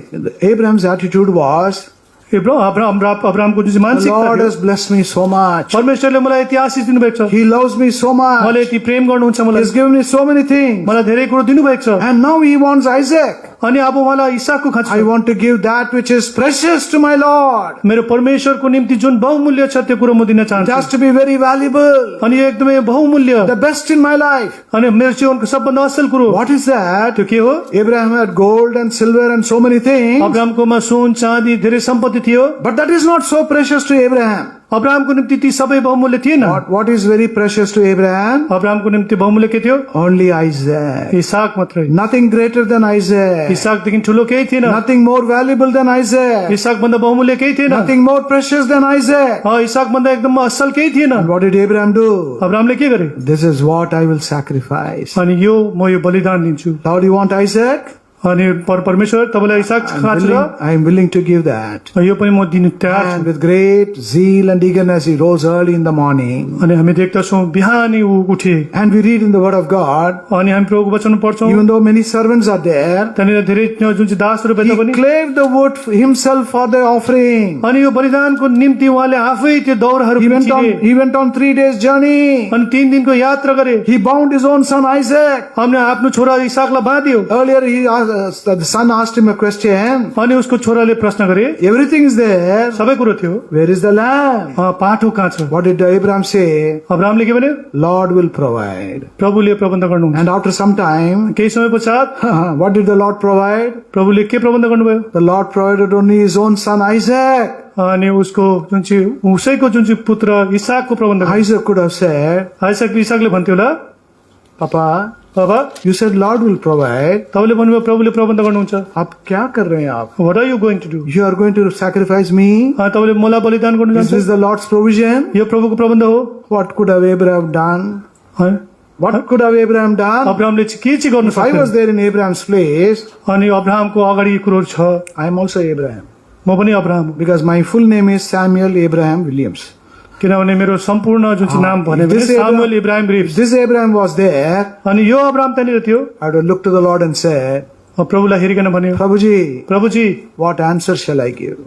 Abraham's attitude was, अब्राहमको जुन चाहिँ The मानसिकता Lord थियो, has blessed me so much. परमेश्वरले मलाई यति आशिष दिनुभएको छ, He loves me so much. मलाई यति प्रेम गर्नुहुन्छ, He मलाई has given me so many things. मलाई धेरै कुरो दिनुभएको छ, And now He wants Isaac. अनि अब उहाँलाई इसाकको खाँचो I छ। want to give that which is precious to my Lord. मेरो परमेश्वरको निम्ति जुन बहुमूल्य छ त्यो कुरो म दिन It चाहन्छु, has to be very valuable. अनि यो एकदमै बहुमूल्य, The best in my life. अनि मेरो जीवनको सबभन्दा असल कुरो What is that? त्यो के हो? Abraham had gold and silver and so many things. अब्राहमकोमा सुन चाँदी धेरै सम्पत्ति थियो, But that is not so precious to Abraham. अब्राहमको निम्ति ती सबै बहुमूल्य थिएन। What is very precious to Abraham? अब्राहमको निम्ति बहुमूल्य के थियो? Only Isaac. इसाक मात्रै। Nothing greater than Isaac. इसाकदेखि ठुलो केही थिएन, Nothing more valuable than Isaac. Isaac भन्दा बहुमूल्य केही थिएन, Nothing more precious than Isaac. Isaac भन्दा एकदम असल केही थिएन। And what did Abraham do? अब्राहमले के गरे? This is what I will sacrifice. अनि म यो बलिदान दिन्छु। Lord, you want Isaac? अनि परमेश्वर तपाईँलाई इसाक खाँचो छ, I am willing to give that. यो पनि म दिनु तयार And छु। with great zeal and eagerness, he rose early in the morning. अनि हामी देख्दछौँ बिहानै ऊ उठे, And we read in the Word of God, अनि हामी प्रभुको वचन पढ्छौँ, even though many servants are there, त्यहाँनिर धेरै जुन चाहिँ दासहरू भेट्दा he पनि, clave the wood himself for the offering. अनि यो बलिदानको निम्ति उहाँले आफै त्यो दौराहरू पिचिए, He went on 3 days journey. अनि 3 दिनको यात्रा गरे। He bound his own son Isaac. हमने आफ्नो छोरा इसाकलाई बाँध्यो, Earlier, he asked, the son asked him a question. अनि उसको छोराले प्रश्न गरे, Everything is there. सबै कुरो थियो, Where is the lamb? पाठो कहाँ छ? What did Abraham say? अब्राहमले के भन्यो? Lord will provide. प्रभुले प्रबन्ध गर्नुहुन्छ। And after some time, केही समय पश्चात what did the Lord provide? प्रभुले के प्रबन्ध गर्नुभयो? The Lord provided only his own son Isaac. अनि उसको जुन चाहिँ उसैको जुन चाहिँ पुत्र इसाकको प्रबन्ध गर्यो। Isaac could have said, इसाकले भन्थ्यो होला, Papa, बाबा you said Lord will provide. तपाईँले भन्नुभयो प्रभुले प्रबन्ध गर्नुहुन्छ। आप क्या कर रहे हैं आप? What are you going to do? You are going to sacrifice me? तपाईँले मलाई बलिदान गर्नु Is जान्छ? this the Lord's provision? यो प्रभुको प्रबन्ध हो। What could have Abraham done? है? What could have Abraham done? अब्राहमले चाहिँ के चाहिँ गर्नु If I was सक्छ? there in Abraham's place, अनि अब्राहमको अगाडि कुरो छ, I am also Abraham. म पनि अब्राहम हो, Because my full name is Samuel Abraham Williams. किनभने मेरो सम्पूर्ण जुन चाहिँ नाम भने This Samuel Ibrahim If ribs, this Abraham was there, अनि यो अब्राहम त्यहाँनिर थियो। I would have looked to the Lord and said, प्रभुलाई हेरिकन भन्यो, Prabhuji, Prabhuji what answer shall I give?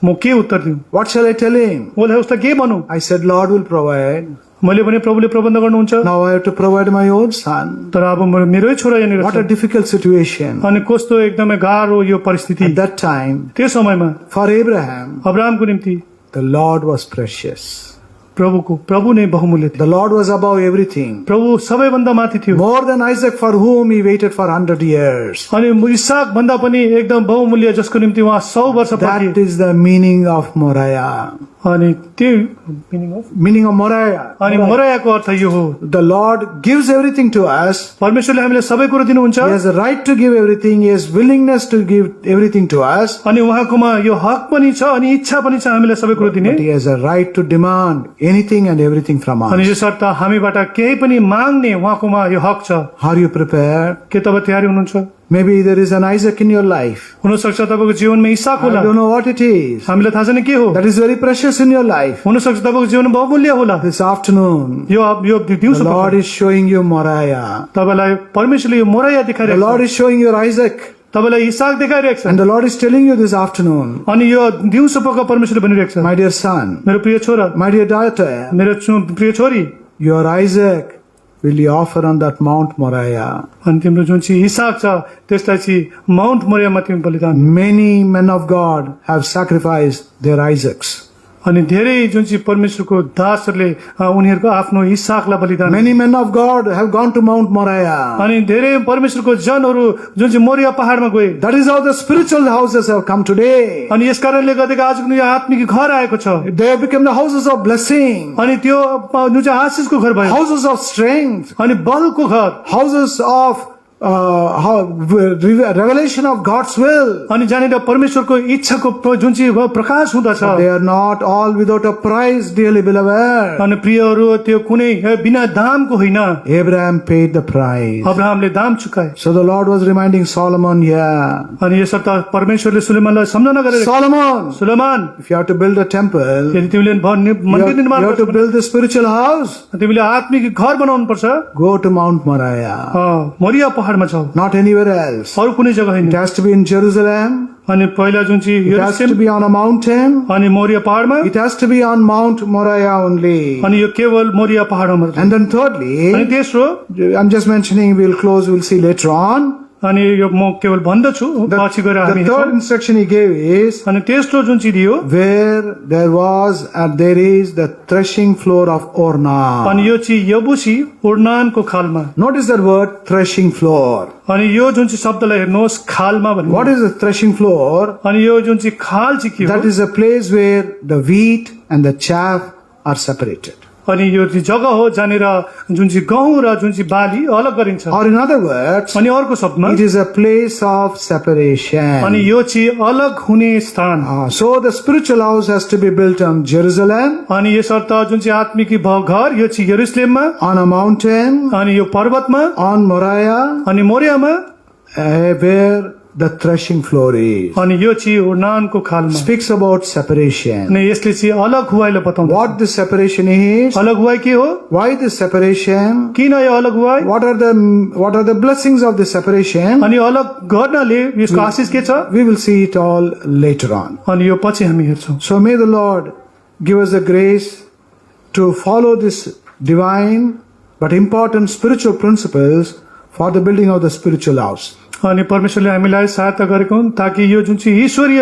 म के उत्तर दिउँ? What shall I tell him? उसलाई उसलाई के भनौँ? I said, Lord will provide. मैले भने प्रभुले प्रबन्ध गर्नुहुन्छ, Now I have to provide my own son. तर अब मेरै छोरा यहाँनिर What a छ। difficult situation. अनि कस्तो एकदमै गाह्रो यो परिस्थिति। At that time, त्यो समयमा for Abraham, अब्राहमको निम्ति the Lord was precious. प्रभु नै बहुमूल्य थियो। The Lord was above everything. प्रभु सबैभन्दा माथि थियो। More than Isaac, for whom he waited for 100 years. अनि इसाक भन्दा पनि एकदम बहुमूल्य, जसको निम्ति उहाँ 100 वर्ष That पर्खे। is the meaning of Moriah. अनि त्यो Meaning of Moriah. अनि मोरायाको अर्थ यो हो, The Lord gives everything to us. परमेश्वरले हामीलाई सबै कुरो दिनुहुन्छ, He has the right to give everything. He has willingness to give everything to us. अनि उहाँकोमा यो हक पनि छ अनि इच्छा पनि छ हामीलाई सबै कुरो दिने। But he has a right to demand anything and everything from अनि us. यसर्थ हामीबाट केही पनि माग्ने उहाँकोमा यो हक छ। Are you prepared? के तपाईँ तयारी हुनुहुन्छ? Maybe there is an Isaac in your life. हुनसक्छ तपाईँको जीवनमा इसाक I होला, don't know what it is. हामीलाई थाहा छैन के हो। That is very precious in your life. हुनसक्छ तपाईँको जीवनमा बहुमूल्य होला। This afternoon, यो the दिउँसो Lord is showing you Moriah. तपाईँलाई परमेश्वरले यो मोराया The देखाइरहेको Lord छ, is showing you Isaac. तपाईँलाई इसाक देखाइरहेको छ, And the Lord is telling you this afternoon, अनि यो दिउँसो पक्का परमेश्वरले भनिरहेको छ, my dear son, मेरो प्रिय छोरा, my dear daughter, मेरो प्रिय छोरी, your Isaac will you offer on that Mount Moriah. अनि तिम्रो जुन चाहिँ इसाक छ त्यसलाई चाहिँ माउन्ट मोरियामा तिमी बलिदान। Many men of God have sacrificed their Isaacs. अनि धेरै जुन चाहिँ परमेश्वरको दासहरूले उनीहरूको आफ्नो इसाकलाई बलिदान। Many men of God have gone to Mount Moriah. अनि धेरै परमेश्वरको जनहरू जुन चाहिँ मोरिया पहाडमा गए। That is how the spiritual houses have come today. अनि यस कारणले गर्दा आजको यो आत्मिक घर आएको छ, They have become the houses of blessing, अनि त्यो जुन चाहिँ आशिषको घर भयो, houses of strength, अनि बलको घर, houses of revelation of God's will. अनि जहाँनिर परमेश्वरको इच्छाको जुन चाहिँ प्रकाश हुँदछ। They are not all without a price, dearly beloved. अनि प्रियहरू त्यो कुनै बिना दामको होइन, Abraham paid the price. अब्राहमले दाम चुकाए। So the Lord was reminding Solomon here. अनि यसर्थ परमेश्वरले सुलेमानलाई सम्झना गरेर, Solomon, Suleman, if you have to build a temple, यदि तिमीले मन्दिर निर्माण you have to build the spiritual house, तिमीले आत्मिक घर बनाउनु पर्छ, go to Mount Moriah. Moriya पहाडमा जाऊ, Not anywhere else. अरू कुनै जग्गा होइन। It has to be in Jerusalem. अनि पहिला जुन चाहिँ It has to Jerusalem be on a mountain. अनि मोरिया पहाडमा It has to be on Mount Moriah only. अनि यो केवल मोरिया पहाडमा मात्र। And then thirdly, अनि तेस्रो I'm just mentioning, we'll close, we'll see later on. अनि यो म केवल भन्दछु पछि गएर हामी The third हेर्छौँ। instruction he gave is, अनि तेस्रो जुन चाहिँ दियो where there was and there is the threshing floor of Ornan. अनि यो चाहिँ यबुसी उर्नानको खालमा। Notice that word, threshing floor. अनि यो जुन चाहिँ शब्दलाई हेर्नुहोस् खालमा भन्नु। What is the threshing floor? अनि यो जुन चाहिँ खाल चाहिँ के हो? That is a place where the wheat and the chaff are separated. अनि यो चाहिँ जग्गा हो जहाँनिर जुन चाहिँ गहुँ र जुन चाहिँ बाली अलग गरिन्छ। Or in other words, अनि अर्को शब्दमा it is a place of separation. अनि यो चाहिँ अलग हुने स्थान। So the spiritual house has to be built on Jerusalem, अनि यसर्थ जुन चाहिँ आत्मिक घर यो चाहिँ यरुशलेममा on a mountain, अनि यो पर्वतमा on Moriah, अनि Moriyama where the threshing floor is. अनि यो चाहिँ उर्नानको खालमा। Speaks about separation. अनि यसले चाहिँ अलग हुवाईलाई बताउँछ। What this separation is? अलग हुवाई के हो? Why this separation? किन यो अलग Huawei? What are the blessings of this separation? अनि अलग गर्नाले यसको आशिष के छ? We will see it all later on. अनि यो पछि हामी हेर्छौँ। So may the Lord give us the grace to follow this divine but important spiritual principles for the building of the spiritual house. अनि परमेश्वरले हामीलाई सहायता गरेको हुन् ताकि यो जुन चाहिँ ईश्वरीय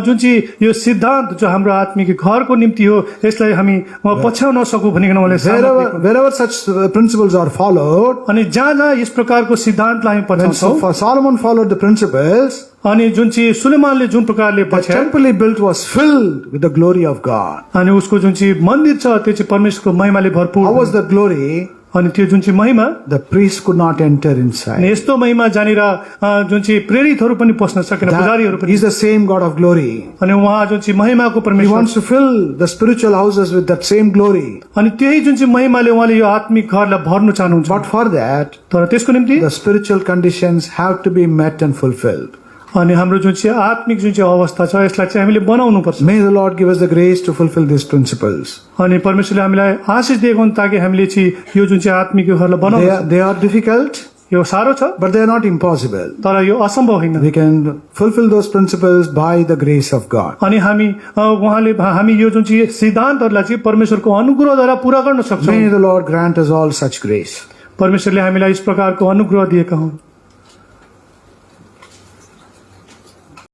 जुन चाहिँ यो सिद्धान्त जो हाम्रो आत्मिक घरको निम्ति हो यसलाई हामी पछ्याउन सकू भनिकन उहाँले सामर्थ्य दिएको। Wherever such principles are followed, अनि जहाँ जहाँ यस प्रकारको सिद्धान्तलाई हामी पछ्याउँछौँ for Solomon followed the principles, अनि जुन चाहिँ सुलेमानले जुन प्रकारले the पछ्याए temple he built was filled with the glory of God. अनि उसको जुन चाहिँ मन्दिर छ त्यो चाहिँ परमेश्वरको महिमाले भरपूर। How was the glory? अनि त्यो जुन चाहिँ महिमा The priest could not enter अनि inside. यस्तो महिमा जहाँनिर जुन चाहिँ प्रेरितहरू पनि पस्न सकेन, पुजारीहरू पनि। He is the same God of glory. अनि उहाँ जुन चाहिँ महिमाको He परमेश्वर wants to fill the spiritual houses with that same glory. अनि त्यही जुन चाहिँ महिमाले उहाँले यो आत्मिक घरलाई भर्नु चाहनुहुन्छ। But for that, तर त्यसको निम्ति the spiritual conditions have to be met and fulfilled. अनि हाम्रो जुन चाहिँ आत्मिक जुन चाहिँ अवस्था छ यसलाई चाहिँ हामीले बनाउनु पर्छ। May the Lord give us the grace to fulfill these principles. अनि परमेश्वरले हामीलाई आशिष दिएको हुन् ताकि हामीले चाहिँ यो जुन चाहिँ आत्मिक घरलाई बनाउनु। They are difficult, यो साह्रो छ but they are not impossible. तर यो असम्भव होइन। We can fulfill those principles by the grace of God. अनि हामी यो जुन चाहिँ सिद्धान्तहरूलाई चाहिँ परमेश्वरको अनुग्रहद्वारा पूरा गर्न सक्छौँ। May the Lord grant us all such grace. परमेश्वरले हामीलाई यस प्रकारको अनुग्रह दिएका हुन्।